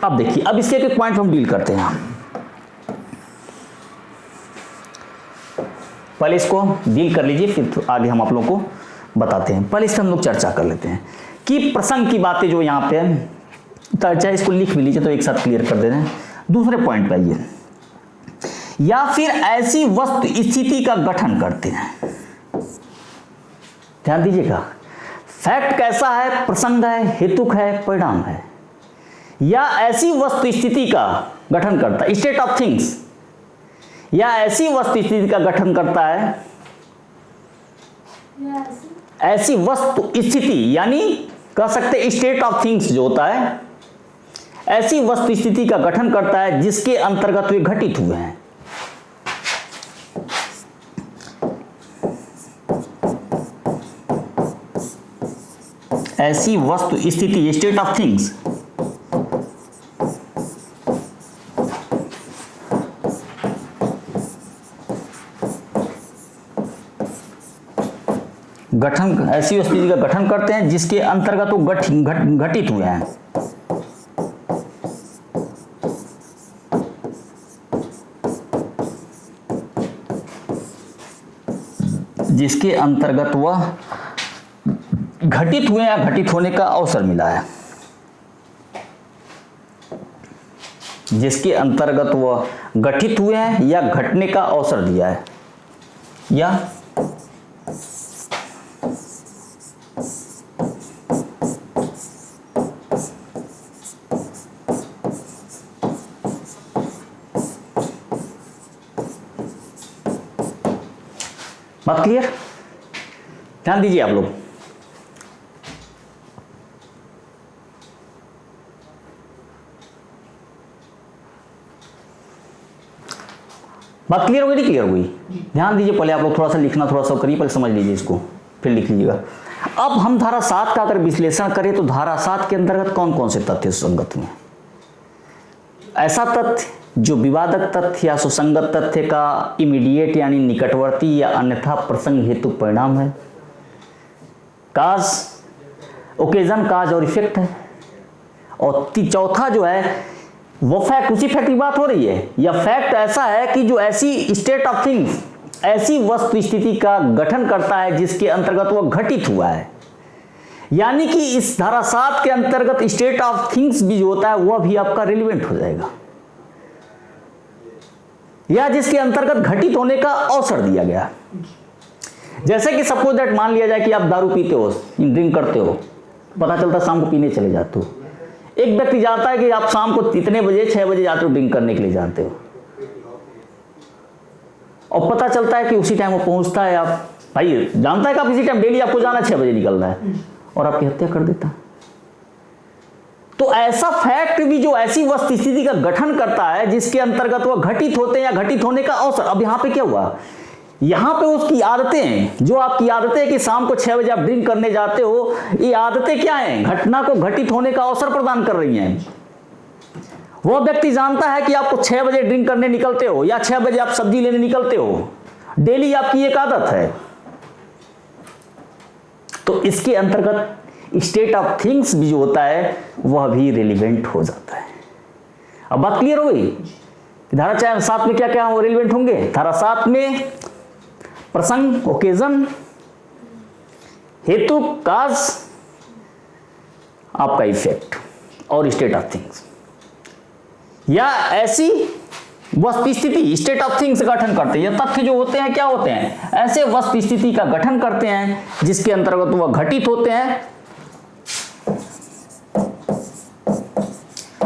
अब देखिए, अब इसके एक पॉइंट हम डील करते हैं। पहले इसको डील कर लीजिए, फिर आगे हम आप लोगों को बताते हैं। पहले इस पर हम लोग चर्चा कर लेते हैं कि प्रसंग की बातें जो यहाँ पे है, चाहे इसको लिख भी लीजिए तो एक साथ क्लियर कर दे रहे हैं। दूसरे पॉइंट पे आइए, या फिर ऐसी वस्तु स्थिति का गठन करते हैं। ध्यान दीजिएगा, फैक्ट कैसा है, प्रसंग है, हेतुक है, परिणाम है, या ऐसी वस्तु स्थिति का गठन करता है, स्टेट ऑफ थिंग्स, या ऐसी वस्तु स्थिति का गठन करता है, ऐसी वस्तु स्थिति यानी कह सकते स्टेट ऑफ थिंग्स जो होता है, ऐसी वस्तु स्थिति का गठन करता है जिसके अंतर्गत वे घटित हुए हैं। ऐसी वस्तु स्थिति, स्टेट ऑफ थिंग्स, गठन, ऐसी स्थिति का गठन करते हैं जिसके अंतर्गत वो घटित हुए हैं। जिसके अंतर्गत वह घटित हुए या घटित होने का अवसर मिला है, जिसके अंतर्गत वह गठित हुए हैं या घटने का अवसर दिया है, या बात क्लियर? ध्यान दीजिए आप लोग, बात क्लियर हो गई? नहीं क्लियर हो गई? ध्यान दीजिए, पहले आप लोग थोड़ा सा लिखना थोड़ा सा करिए, पहले समझ लीजिए इसको, फिर लिख लीजिएगा। अब हम धारा 7 का अगर विश्लेषण करें तो धारा 7 के अंतर्गत कौन कौन से तथ्य सुसंगत हैं? ऐसा तथ्य जो विवादक तथ्य या सुसंगत तथ्य का इमीडिएट यानी निकटवर्ती या अन्यथा प्रसंग हेतु परिणाम है, काज, ओकेजन, काज और इफेक्ट है, और चौथा जो है वो फैक्ट, उसी फैक्ट की बात हो रही है, या फैक्ट ऐसा है कि जो ऐसी स्टेट ऑफ थिंग्स, ऐसी वस्तु स्थिति का गठन करता है जिसके अंतर्गत वह घटित हुआ है। यानी कि इस धारा 7 के अंतर्गत स्टेट ऑफ थिंग्स भी जो होता है वह भी आपका रिलेवेंट हो जाएगा, या जिसके अंतर्गत घटित होने का अवसर दिया गया। जैसे कि सपोज दैट मान लिया जाए कि आप दारू पीते हो, ड्रिंक करते हो, पता चलता शाम को पीने चले जाते हो। एक व्यक्ति जानता है कि आप शाम को इतने बजे 6 बजे जाते हो, ड्रिंक करने के लिए जाते हो, और पता चलता है कि उसी टाइम वो पहुंचता है, आप भाई जानता है कि आप इसी टाइम डेली आपको जाना 6 बजे निकलना है, और आपकी हत्या कर देता है। तो ऐसा फैक्ट भी जो ऐसी वस्तु स्थिति का गठन करता है जिसके अंतर्गत वह घटित होते हैं या घटित होने का अवसर। अब यहां पे क्या हुआ, यहां पे उसकी आदतें, जो आपकी आदतें है कि शाम को 6 बजे आप ड्रिंक करने जाते हो, ये आदतें क्या हैं, घटना को घटित होने का अवसर प्रदान कर रही हैं। वह व्यक्ति जानता है कि आपको 6 बजे ड्रिंक करने निकलते हो या 6 बजे आप सब्जी लेने निकलते हो, डेली आपकी एक आदत है, तो इसके अंतर्गत स्टेट ऑफ थिंग्स भी जो होता है वह भी रिलेवेंट हो जाता है। अब बात क्लियर हो गई? धारा 7 में क्या क्या रिलेवेंट होंगे? धारा 7 में प्रसंग, ओकेजन, हेतु, काज, आपका इफेक्ट और स्टेट ऑफ थिंग्स, या ऐसी वस्तु स्थिति स्टेट ऑफ थिंग्स गठन करते हैं। या तथ्य जो होते हैं क्या होते हैं? ऐसे वस्तु स्थिति का गठन करते हैं जिसके अंतर्गत वह घटित होते हैं,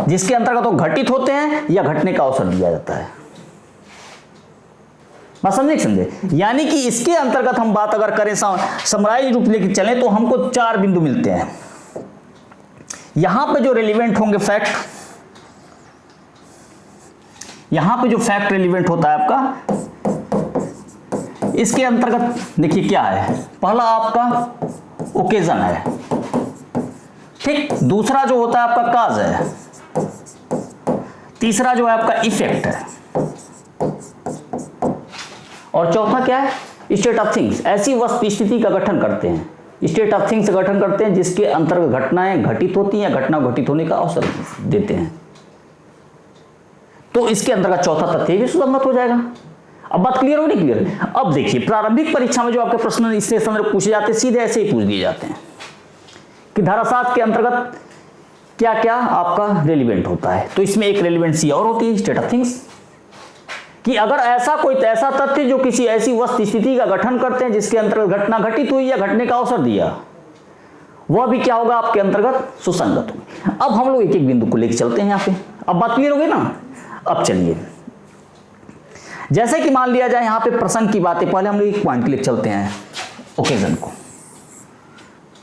जिसके अंतर्गत वो घटित होते हैं या घटने का अवसर दिया जाता है। बात समझे? यानी कि इसके अंतर्गत हम बात अगर करें समराइज रूप लेकर चलें तो हमको 4 बिंदु मिलते हैं। यहां पे जो रेलिवेंट होंगे फैक्ट, यहां पे जो फैक्ट रेलिवेंट होता है आपका, इसके अंतर्गत देखिए क्या है, पहला आपका ओकेजन है, ठीक, दूसरा जो होता है आपका काज है, तीसरा जो है आपका इफेक्ट है, और चौथा क्या है? State of things. ऐसी वस्तु स्थिति का गठन करते हैं, स्टेट ऑफ थिंग्स गठन करते हैं जिसके अंतर्गत घटनाएं घटित होती हैं या घटना घटित होने का अवसर देते हैं। तो इसके अंतर्गत चौथा तथ्य भी सुसंगत हो जाएगा। अब बात क्लियर हो नहीं क्लियर? अब देखिए प्रारंभिक परीक्षा में जो आपके प्रश्न इससे संदर्भ पूछे जाते हैं सीधे ऐसे ही पूछ दिए जाते हैं कि धारा 7 के अंतर्गत क्या क्या आपका रेलिवेंट होता है। तो इसमें एक रेलिवेंसी और होती है स्टेट ऑफ थिंग्स, कि अगर ऐसा कोई ऐसा तथ्य जो किसी ऐसी वस्तु स्थिति का गठन करते हैं जिसके अंतर्गत घटना घटित हुई या घटने का अवसर दिया, वह भी क्या होगा आपके अंतर्गत सुसंगत होगा। अब हम लोग एक एक बिंदु को लेकर चलते हैं यहाँ पे। अब बात क्लियर हो गई ना? अब चलिए, जैसे कि मान लिया जाए यहाँ पे प्रसंग की बातें, पहले हम लोग एक पॉइंट लेकर चलते हैं, ओकेजन को,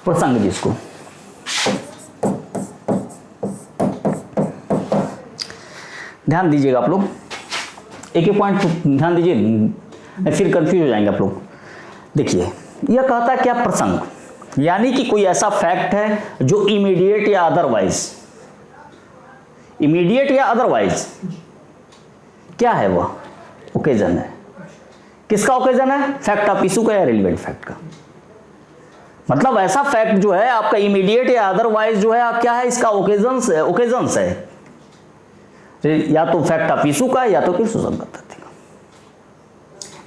प्रसंग जिसको ध्यान दीजिएगा आप लोग, एक एक पॉइंट ध्यान दीजिए, फिर कंफ्यूज हो जाएंगे आप लोग। देखिए यह कहता है क्या? प्रसंग यानी कि कोई ऐसा फैक्ट है जो इमीडिएट या अदरवाइज, इमीडिएट या अदरवाइज क्या है? वह ओकेजन है। किसका ओकेजन है? फैक्ट ऑफ इशू का या रिलेवेंट फैक्ट का। मतलब ऐसा फैक्ट जो है आपका इमीडिएट या अदरवाइज जो है क्या है? इसका ओकेजन्स है, ओकेजन्स है, या तो फैक्ट ऑफ इशू का या तो फिर सुसंगत तथ्य का।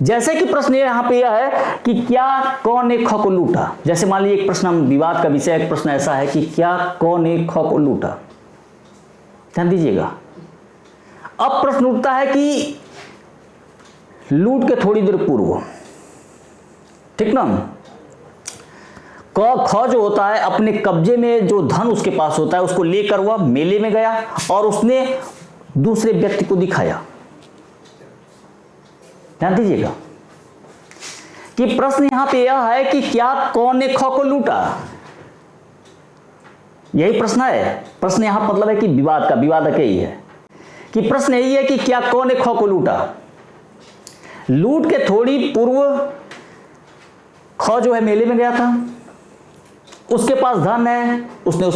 जैसे कि प्रश्न यहां पे यह है कि क्या कौन ने ख को लूटा। जैसे मान लीजिए एक प्रश्न, विवाद का विषय एक प्रश्न ऐसा है कि क्या कौन ने ख को लूटा। ध्यान दीजिएगा, अब प्रश्न उठता है कि लूट के थोड़ी देर पूर्व, ठीक ना, क ख जो होता है अपने कब्जे में जो धन उसके पास होता है उसको लेकर वह मेले में गया और उसने दूसरे व्यक्ति को दिखाया। ध्यान दीजिएगा कि प्रश्न यहां पे यह है कि क्या कौन ने ख को लूटा, यही प्रश्न है। प्रश्न यहां मतलब है कि विवाद का, विवाद यही है कि प्रश्न यही है कि क्या कौन ने ख को लूटा। लूट के थोड़ी पूर्व ख जो है मेले में गया था, उसके पास धन है, उसने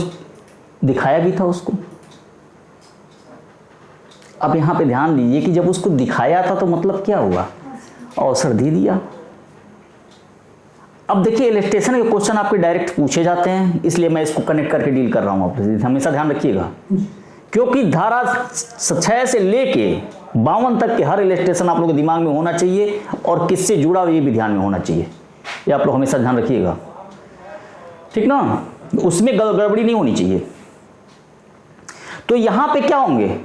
दिखाया भी था उसको। अब यहां पे ध्यान दीजिए कि जब उसको दिखाया था तो मतलब क्या हुआ? अवसर दे दिया। अब देखिए इलस्ट्रेशन के क्वेश्चन आपके डायरेक्ट पूछे जाते हैं, इसलिए मैं इसको कनेक्ट करके डील कर रहा हूं आपसे, हमेशा ध्यान रखिएगा, क्योंकि धारा 6 से लेके 52 तक के हर इलस्ट्रेशन आप लोगों के दिमाग में होना चाहिए और किससे जुड़ा हुआ ये भी ध्यान में होना चाहिए। ये आप लोग हमेशा ध्यान रखिएगा, ठीक ना, उसमें गड़बड़ी नहीं होनी चाहिए। तो यहां पे क्या होंगे?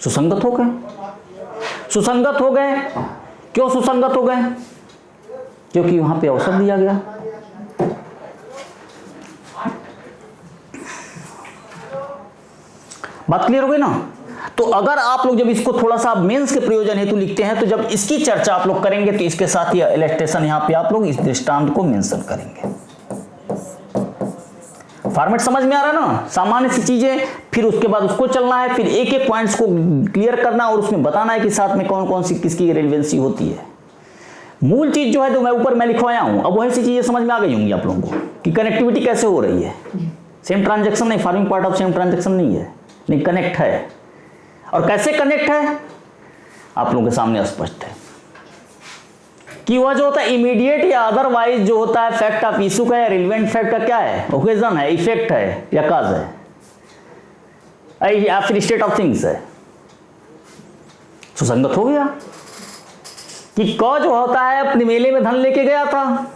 सुसंगत हो गए। सुसंगत हो गए, क्यों सुसंगत हो गए? क्योंकि वहां पे अवसर दिया गया। बात क्लियर हो गई ना? तो अगर आप लोग जब इसको थोड़ा सा मेंस के प्रयोजन हेतु लिखते हैं तो जब इसकी चर्चा आप लोग करेंगे तो इसके साथ ही इलस्ट्रेशन यहां पे आप लोग इस दृष्टांत को मेंशन करेंगे। फॉर्मेट समझ में आ रहा है ना? सामान्य सी चीजें, फिर उसके बाद उसको चलना है, फिर एक एक पॉइंट्स को क्लियर करना और उसमें बताना है कि साथ में कौन कौन सी किसकी रेलेवेंसी होती है। मूल चीज जो है तो मैं ऊपर मैं लिखवाया हूं, अब वही सी चीजें समझ में आ गई होंगी आप लोगों को कि कनेक्टिविटी कैसे हो रही है। सेम ट्रांजैक्शन नहीं, forming part of same transaction नहीं है, नहीं, कनेक्ट है। और कैसे कनेक्ट है आप लोगों के सामने स्पष्ट है कि वह जो होता है इमीडिएट या अदरवाइज जो होता है फैक्ट ऑफ इशू का या रिलेवेंट फैक्ट का क्या है, ओकेजन है, इफेक्ट है या काज है या फिर स्टेट ऑफ थिंग्स है। सुसंगत हो गया कि क जो होता है अपने मेले में धन लेके गया था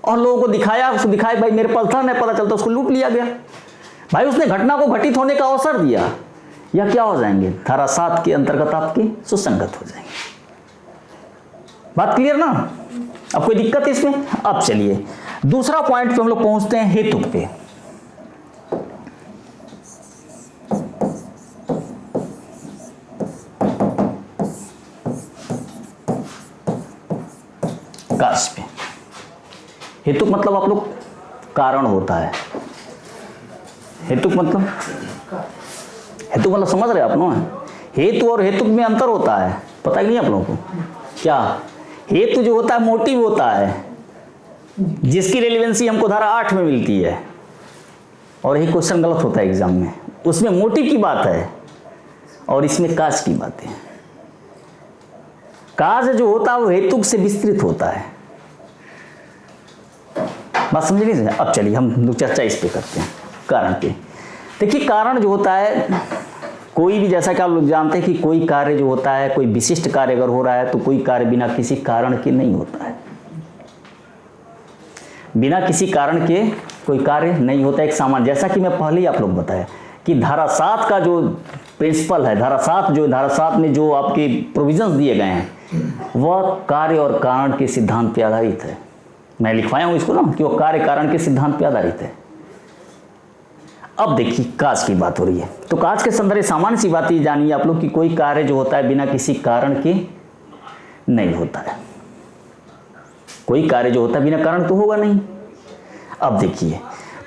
और लोगों को दिखाया, उसको दिखाया भाई मेरे पास धन है, पता चलता उसको लूट लिया गया। भाई उसने घटना को घटित होने का अवसर दिया, या क्या हो जाएंगे, धारा 7 के अंतर्गत आपके सुसंगत हो जाएंगे। बात क्लियर ना? अब कोई दिक्कत है इसमें? अब चलिए दूसरा पॉइंट पे हम लोग पहुंचते हैं, हेतु पे। काश पे हेतु मतलब आप लोग कारण होता है। हेतु मतलब समझ रहे आप ना? हेतु और हेतु में अंतर होता है, पता ही नहीं आप लोगों को क्या? हेतु जो होता है मोटिव होता है, जिसकी रेलिवेंसी हमको धारा 8 में मिलती है, और यही क्वेश्चन गलत होता है एग्जाम में। उसमें मोटिव की बात है और इसमें काज की बात है। काज जो होता है वो हेतु से विस्तृत होता है। बात समझ नहीं? अब चलिए हम लोग चर्चा इस पे करते हैं, कारण पे। देखिए कारण जो होता है, कोई भी, जैसा कि आप लोग जानते हैं कि कोई कार्य जो होता है, कोई विशिष्ट कार्य अगर हो रहा है तो कोई कार्य बिना किसी कारण के नहीं होता है। बिना किसी कारण के कोई कार्य नहीं होता। एक सामान्य, जैसा कि मैं पहले ही आप लोग बताया कि धारा 7 का जो प्रिंसिपल है, धारा 7 में जो आपके प्रोविजंस दिए गए हैं वह कार्य और कारण के सिद्धांत पे आधारित है। मैं लिखवाया हूं इसको ना कि वह कार्य कारण के सिद्धांत पे आधारित है। अब देखिए काज की बात हो रही है, तो काज के संदर्भ सामान्य सी बात ये जानिए आप लोग कि कोई कार्य जो होता है बिना किसी कारण के नहीं होता है। कोई कार्य जो होता है बिना कारण तो होगा नहीं। अब देखिए,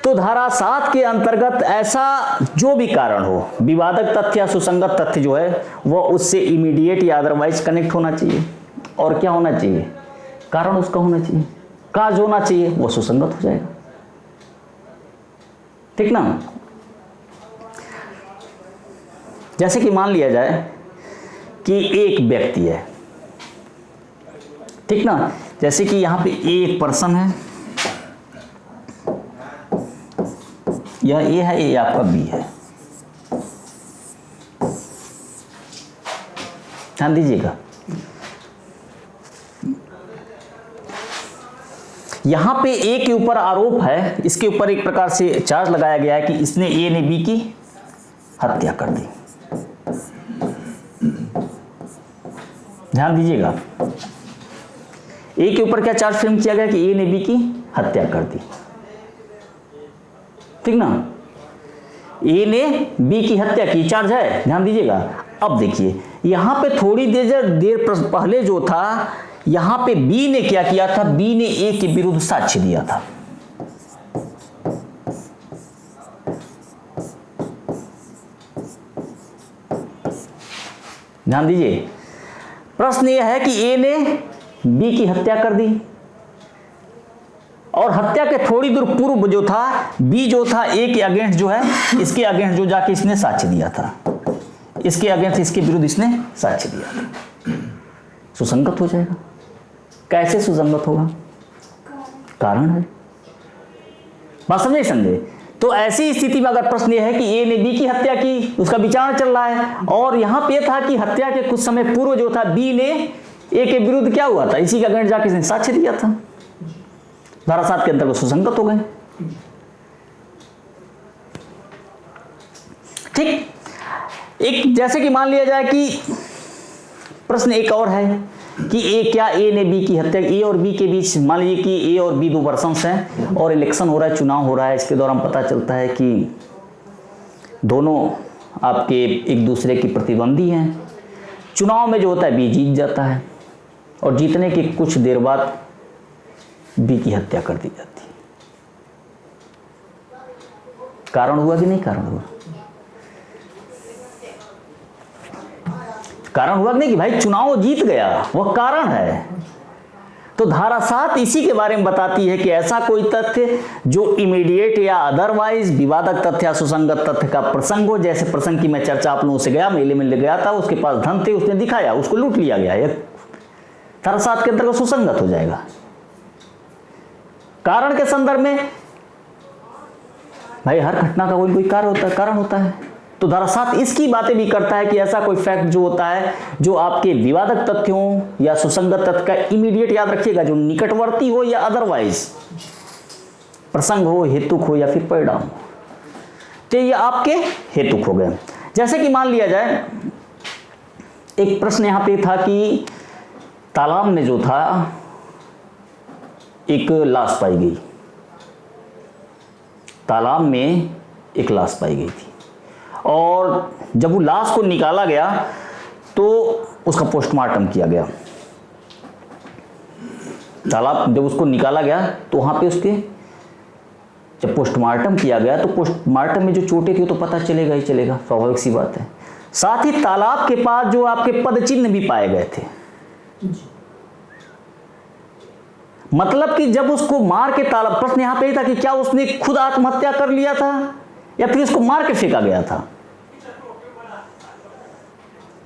तो धारा 7 के अंतर्गत ऐसा जो भी कारण हो, विवादक तथ्य या सुसंगत तथ्य जो है वह उससे इमीडिएट या अदरवाइज कनेक्ट होना चाहिए। और क्या होना चाहिए? कारण उसका होना चाहिए, काज होना चाहिए, वो सुसंगत हो जाएगा। ठीक ना? जैसे कि मान लिया जाए कि एक व्यक्ति है, ठीक ना? जैसे कि यहां पे एक पर्सन है, यह ए है, ये आपका बी है। ध्यान दीजिएगा, यहां पे ए के ऊपर आरोप है, इसके ऊपर एक प्रकार से चार्ज लगाया गया है कि इसने ए ने बी की हत्या कर दी। ध्यान दीजिएगा, ए के ऊपर क्या चार्ज फ्रेम किया गया कि ए ने बी की हत्या कर दी। ठीक ना? ए ने बी की हत्या की, चार्ज है, ध्यान दीजिएगा। अब देखिए यहां पे थोड़ी देर पहले जो था, यहां पे बी ने क्या किया था? बी ने ए के विरुद्ध साक्ष्य दिया था। ध्यान दीजिए, प्रश्न यह है कि ए ने बी की हत्या कर दी और हत्या के थोड़ी दूर पूर्व जो था, बी जो था ए के अगेंस्ट जो है, इसके अगेंस्ट जो जाके इसने साक्ष्य दिया था, इसके अगेंस्ट, इसके विरुद्ध इसने साक्ष्य दिया था। सुसंगत हो जाएगा। कैसे सुसंगत होगा? कारण है। बात समझे? तो ऐसी स्थिति में अगर प्रश्न यह है कि ए ने बी की हत्या की, उसका विचार चल रहा है, और यहां पे था कि हत्या के कुछ समय पूर्व जो था बी ने ए के विरुद्ध क्या हुआ था, इसी के अगेंस्ट जाके इसने साक्ष्य दिया था, धारा 7 के अंतर्गत सुसंगत हो गए। ठीक, एक जैसे कि मान लिया जाए कि प्रश्न एक और है कि ए ने बी की हत्या, ए और बी के बीच मान लीजिए कि ए और बी 2 पर्सन्स हैं और इलेक्शन हो रहा है, चुनाव हो रहा है। इसके दौरान पता चलता है कि दोनों आपके एक दूसरे की प्रतिद्वंदी हैं। चुनाव में जो होता है बी जीत जाता है और जीतने के कुछ देर बाद बी की हत्या कर दी जाती है। कारण हुआ कि नहीं कारण हुआ? कारण हुआ कि नहीं कि भाई चुनाव जीत गया, वह कारण है। तो धारा 7 इसी के बारे में बताती है कि ऐसा कोई तथ्य जो इमीडिएट या अदरवाइज विवादक तथ्य या सुसंगत तथ्य का प्रसंग हो। जैसे प्रसंग की मैं चर्चा आप लोगों से गया, मेले में ले गया था, उसके पास धन थे, उसने दिखाया, उसको लूट लिया गया, ये धारा 7 के अंतर्गत सुसंगत हो जाएगा। कारण के संदर्भ में भाई हर घटना का कोई कारण होता है, तो धारा 7 इसकी बातें भी करता है कि ऐसा कोई फैक्ट जो होता है जो आपके विवादक तथ्यों या सुसंगत तथ्य का इमीडिएट, याद रखिएगा, जो निकटवर्ती हो या अदरवाइज प्रसंग हो, हेतुक हो या फिर परिणाम हो, तो ये आपके हेतुक हो गए। जैसे कि मान लिया जाए एक प्रश्न यहां पे था कि तालाब में जो था एक लाश पाई गई, तालाब में एक लाश पाई गई थी, और जब वो लाश को निकाला गया तो उसका पोस्टमार्टम किया गया। तालाब जब उसको निकाला गया तो वहां पे उसके जब पोस्टमार्टम किया गया तो पोस्टमार्टम में जो चोटें थी वो तो पता चलेगा ही चलेगा, स्वाभाविक सी बात है। साथ ही तालाब के पास जो आपके पद चिन्ह भी पाए गए थे, मतलब कि जब उसको मार के तालाब, प्रश्न यहां पे था कि क्या उसने खुद आत्महत्या कर लिया था या फिर उसको मार के फेंका गया था।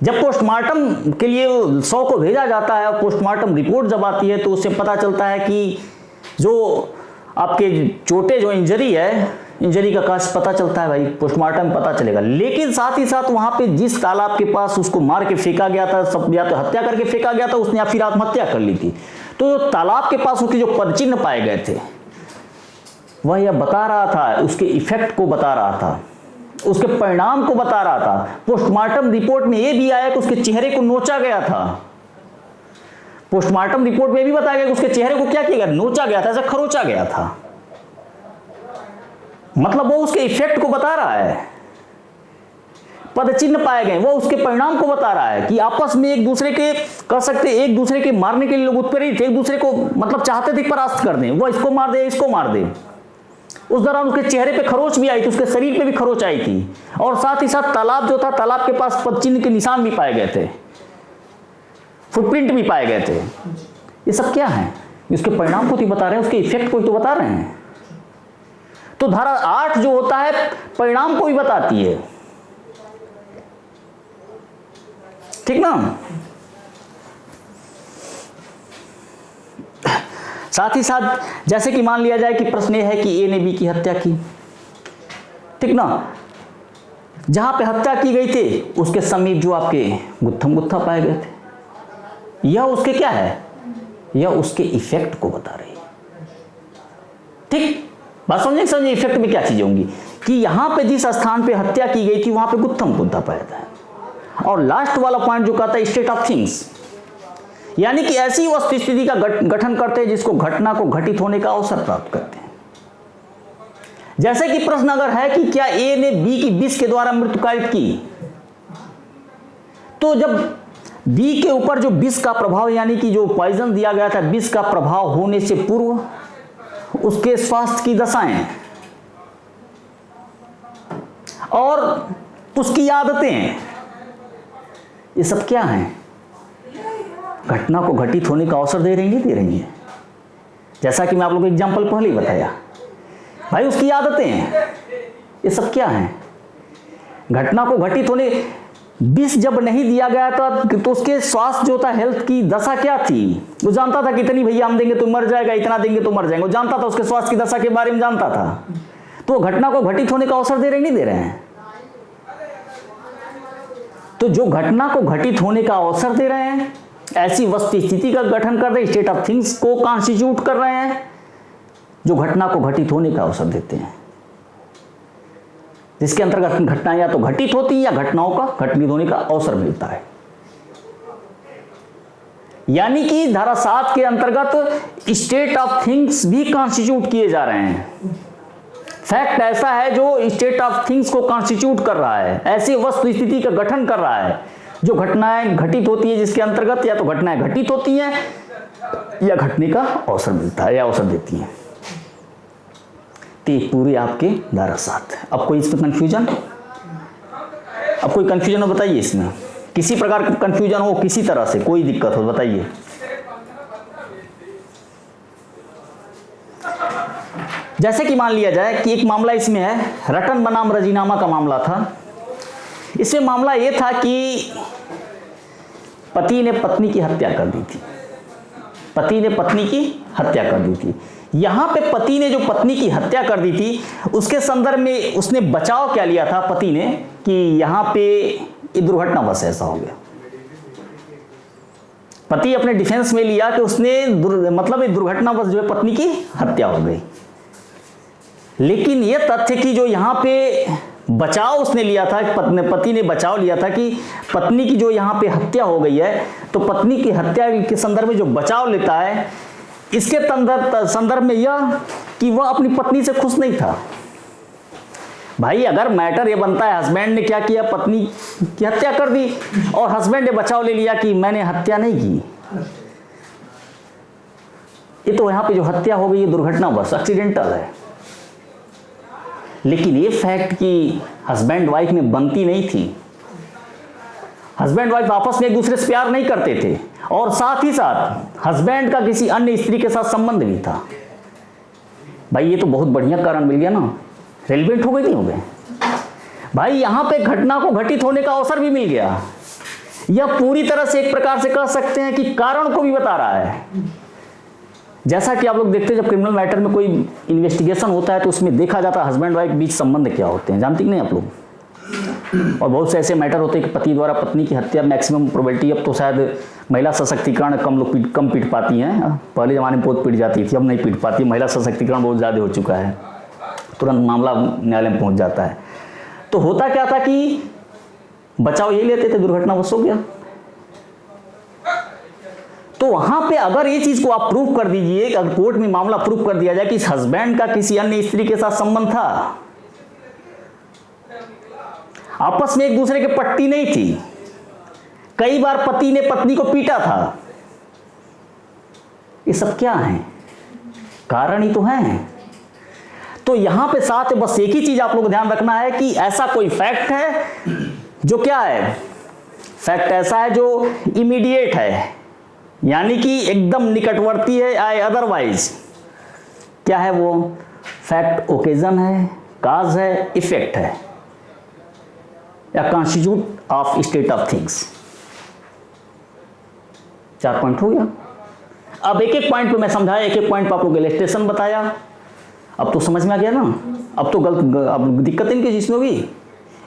जब पोस्टमार्टम के लिए 100 को भेजा जाता है और पोस्टमार्टम रिपोर्ट जब आती है तो उससे पता चलता है कि जो आपके चोटें, जो इंजरी है, इंजरी का काज पता चलता है भाई, पोस्टमार्टम में पता चलेगा। लेकिन साथ ही साथ वहां पे जिस तालाब के पास उसको मार के फेंका गया था, सब या तो हत्या करके फेंका गया था उसने या फिर आत्महत्या कर ली थी, तो तालाब के पास उसके जो पदचिन्ह पाए गए थे वह यह बता रहा था, उसके इफेक्ट को बता रहा था, उसके परिणाम को बता रहा था। पोस्टमार्टम रिपोर्ट में यह भी आया कि उसके चेहरे को नोचा गया था। पोस्टमार्टम रिपोर्ट में भी बताया गया कि उसके चेहरे को क्या किया गया, नोचा गया था, ऐसा खरोचा गया था। मतलब वो उसके इफेक्ट को बता रहा है, पद चिन्ह पाए गए, वो उसके परिणाम को बता रहा है कि आपस में एक दूसरे के, कह सकते एक दूसरे के मारने के लिए लोग उत्प्रेरित थे, एक दूसरे को मतलब चाहते थे परास्त कर दें, वो इसको मार दे, इसको मार दे। उस दौरान उसके चेहरे पे खरोच भी आई थी, उसके शरीर पे भी खरोच आई थी, और साथ ही साथ तालाब जो था, तालाब के पास पद चिन्ह के निशान भी पाए गए थे, फुटप्रिंट भी पाए गए थे। ये सब क्या है, इसके परिणाम को तो बता रहे हैं, उसके इफेक्ट को तो बता रहे हैं। तो धारा 8 जो होता है परिणाम को भी बताती है, ठीक ना। साथ ही साथ जैसे कि मान लिया जाए कि प्रश्न यह है कि ए ने बी की हत्या की, ठीक ना, जहां पे हत्या की गई थी उसके समीप जो आपके गुत्था पाए गए थे, यह उसके क्या है, यह उसके इफेक्ट को बता रही है। ठीक बात समझे इफेक्ट में क्या चीजें होंगी कि यहां पे जिस स्थान पे हत्या की गई थी वहां पे गुत्था पाया था। और लास्ट वाला पॉइंट जो कहता है स्टेट ऑफ थिंग्स, यानी कि ऐसी वस्तुस्थिति का गठन करते हैं जिसको घटना को घटित होने का अवसर प्राप्त करते हैं। जैसे कि प्रश्न अगर है कि क्या ए ने बी की विष के द्वारा मृत्यु कारित की, तो जब बी के ऊपर जो विष का प्रभाव, यानी कि जो पॉइजन दिया गया था, विष का प्रभाव होने से पूर्व उसके स्वास्थ्य की दशाएं और उसकी आदतें, ये सब क्या हैं, घटना को घटित होने का अवसर दे रही है। जैसा कि मैं आप लोगों को एग्जाम्पल पहले ही बताया भाई, उसकी आदतें हैं, ये सब क्या हैं, घटना को घटित होने। विष जब नहीं दिया गया था तो उसके स्वास्थ्य जो था, हेल्थ की दशा क्या थी, वो जानता था कि इतनी भैया हम देंगे तो मर जाएगा, इतना देंगे तो मर जाएंगे, वो जानता था, उसके स्वास्थ्य की दशा के बारे में जानता था। तो घटना को घटित होने का अवसर दे रहे नहीं दे रहे हैं। तो जो घटना को घटित होने का अवसर दे रहे हैं, ऐसी वस्तु स्थिति का गठन कर रहे हैं, स्टेट ऑफ थिंग्स को कॉन्स्टिट्यूट कर रहे हैं जो घटना को घटित होने का अवसर देते हैं, जिसके अंतर्गत घटनाएं या तो घटित होती हैं या घटनाओं का घटित होने का अवसर मिलता है। यानी कि धारा 7 के अंतर्गत स्टेट ऑफ थिंग्स भी कॉन्स्टिट्यूट किए जा रहे हैं। फैक्ट ऐसा है जो स्टेट ऑफ थिंग्स को कॉन्स्टिट्यूट कर रहा है, ऐसी वस्तु स्थिति का गठन कर रहा है जो घटनाएं घटित होती है, जिसके अंतर्गत या तो घटनाएं घटित होती हैं या घटने का अवसर मिलता है या अवसर देती हैं। तो ये पूरे आपके धारा 7। अब कोई इसमें कंफ्यूजन, अब कोई कंफ्यूजन हो बताइए, इसमें किसी प्रकार का कंफ्यूजन हो, किसी तरह से कोई दिक्कत हो बताइए। जैसे कि मान लिया जाए कि एक मामला इसमें है, रटन बनाम रजीनामा का मामला था। इसमें मामला ये था कि पति ने पत्नी की हत्या कर दी थी, पति ने पत्नी की हत्या कर दी थी। यहां पे पति ने जो पत्नी की हत्या कर दी थी उसके संदर्भ में उसने बचाव क्या लिया था पति ने कि यहां पे ये दुर्घटनावश ऐसा हो गया। पति अपने डिफेंस में लिया कि उसने मतलब ये दुर्घटनावश जो है पत्नी की हत्या हो गई। लेकिन ये तथ्य कि जो यहां पे बचाव उसने लिया था, पति ने बचाव लिया था कि पत्नी की जो यहां पे हत्या हो गई है, तो पत्नी की हत्या के संदर्भ में जो बचाव लेता है, इसके संदर्भ में यह कि वह अपनी पत्नी से खुश नहीं था। भाई अगर मैटर ये बनता है हस्बैंड ने क्या किया, पत्नी की हत्या कर दी और हस्बैंड ने बचाव ले लिया कि मैंने हत्या नहीं की, ये तो यहां पे जो हत्या हो गई ये दुर्घटनावश एक्सीडेंटल है। लेकिन ये फैक्ट कि हस्बैंड वाइफ में बनती नहीं थी, हस्बैंड वाइफ आपस में एक दूसरे से प्यार नहीं करते थे और साथ ही साथ हस्बैंड का किसी अन्य स्त्री के साथ संबंध भी था। भाई ये तो बहुत बढ़िया कारण मिल गया ना, रेलिवेंट हो गए नहीं हो गए भाई। यहां पे घटना को घटित होने का अवसर भी मिल गया। यह पूरी तरह से एक प्रकार से कह सकते हैं कि कारण को भी बता रहा है। जैसा कि आप लोग देखते हैं जब क्रिमिनल मैटर में कोई इन्वेस्टिगेशन होता है तो उसमें देखा जाता है हस्बैंड वाइफ बीच संबंध क्या होते हैं, जानते कि नहीं आप लोग। और बहुत से ऐसे मैटर होते हैं कि पति द्वारा पत्नी की हत्या, मैक्सिमम प्रोबेबिलिटी, अब तो शायद महिला सशक्तिकरण कम पीट पाती हैं, पहले ज़माने में बहुत पीट जाती थी, अब नहीं पीट पाती। महिला सशक्तिकरण बहुत ज़्यादा हो चुका है, तुरंत मामला न्यायालय में पहुंच जाता है। तो होता क्या था कि बचाव ये लेते थे, दुर्घटनावश हो गया। तो वहां पे अगर ये चीज को आप प्रूफ कर दीजिए, अगर कोर्ट में मामला प्रूफ कर दिया जाए कि इस हस्बैंड का किसी अन्य स्त्री के साथ संबंध था, आपस में एक दूसरे के पट्टी नहीं थी, कई बार पति ने पत्नी को पीटा था, ये सब क्या है, कारण ही तो है। तो यहां पे साथ बस एक ही चीज आप लोग को ध्यान रखना है कि ऐसा कोई फैक्ट है जो क्या है, फैक्ट ऐसा है जो इमीडिएट है, यानी कि एकदम निकटवर्ती है, अदरवाइज क्या है वो फैक्ट, ओकेजन है, काज है, इफेक्ट है, या constitute of state of things. 4 point हो गया। अब एक एक पॉइंट पे मैं समझाया, एक एक पॉइंट पे आप लोग इलस्ट्रेशन बताया, अब तो समझ में आ गया ना। अब तो अब दिक्कत इनकी जिसमें होगी,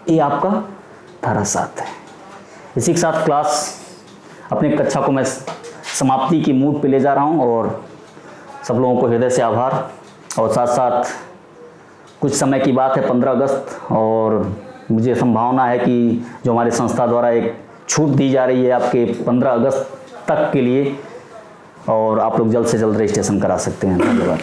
ये आपका धारा 7 है। इसी के साथ क्लास अपने कक्षा को मैं समाप्ति की मूड पे ले जा रहा हूं और सब लोगों को हृदय से आभार। और साथ साथ कुछ समय की बात है 15 अगस्त, और मुझे संभावना है कि जो हमारी संस्था द्वारा एक छूट दी जा रही है आपके 15 अगस्त तक के लिए, और आप लोग जल्द से जल्द रजिस्ट्रेशन करा सकते हैं। धन्यवाद।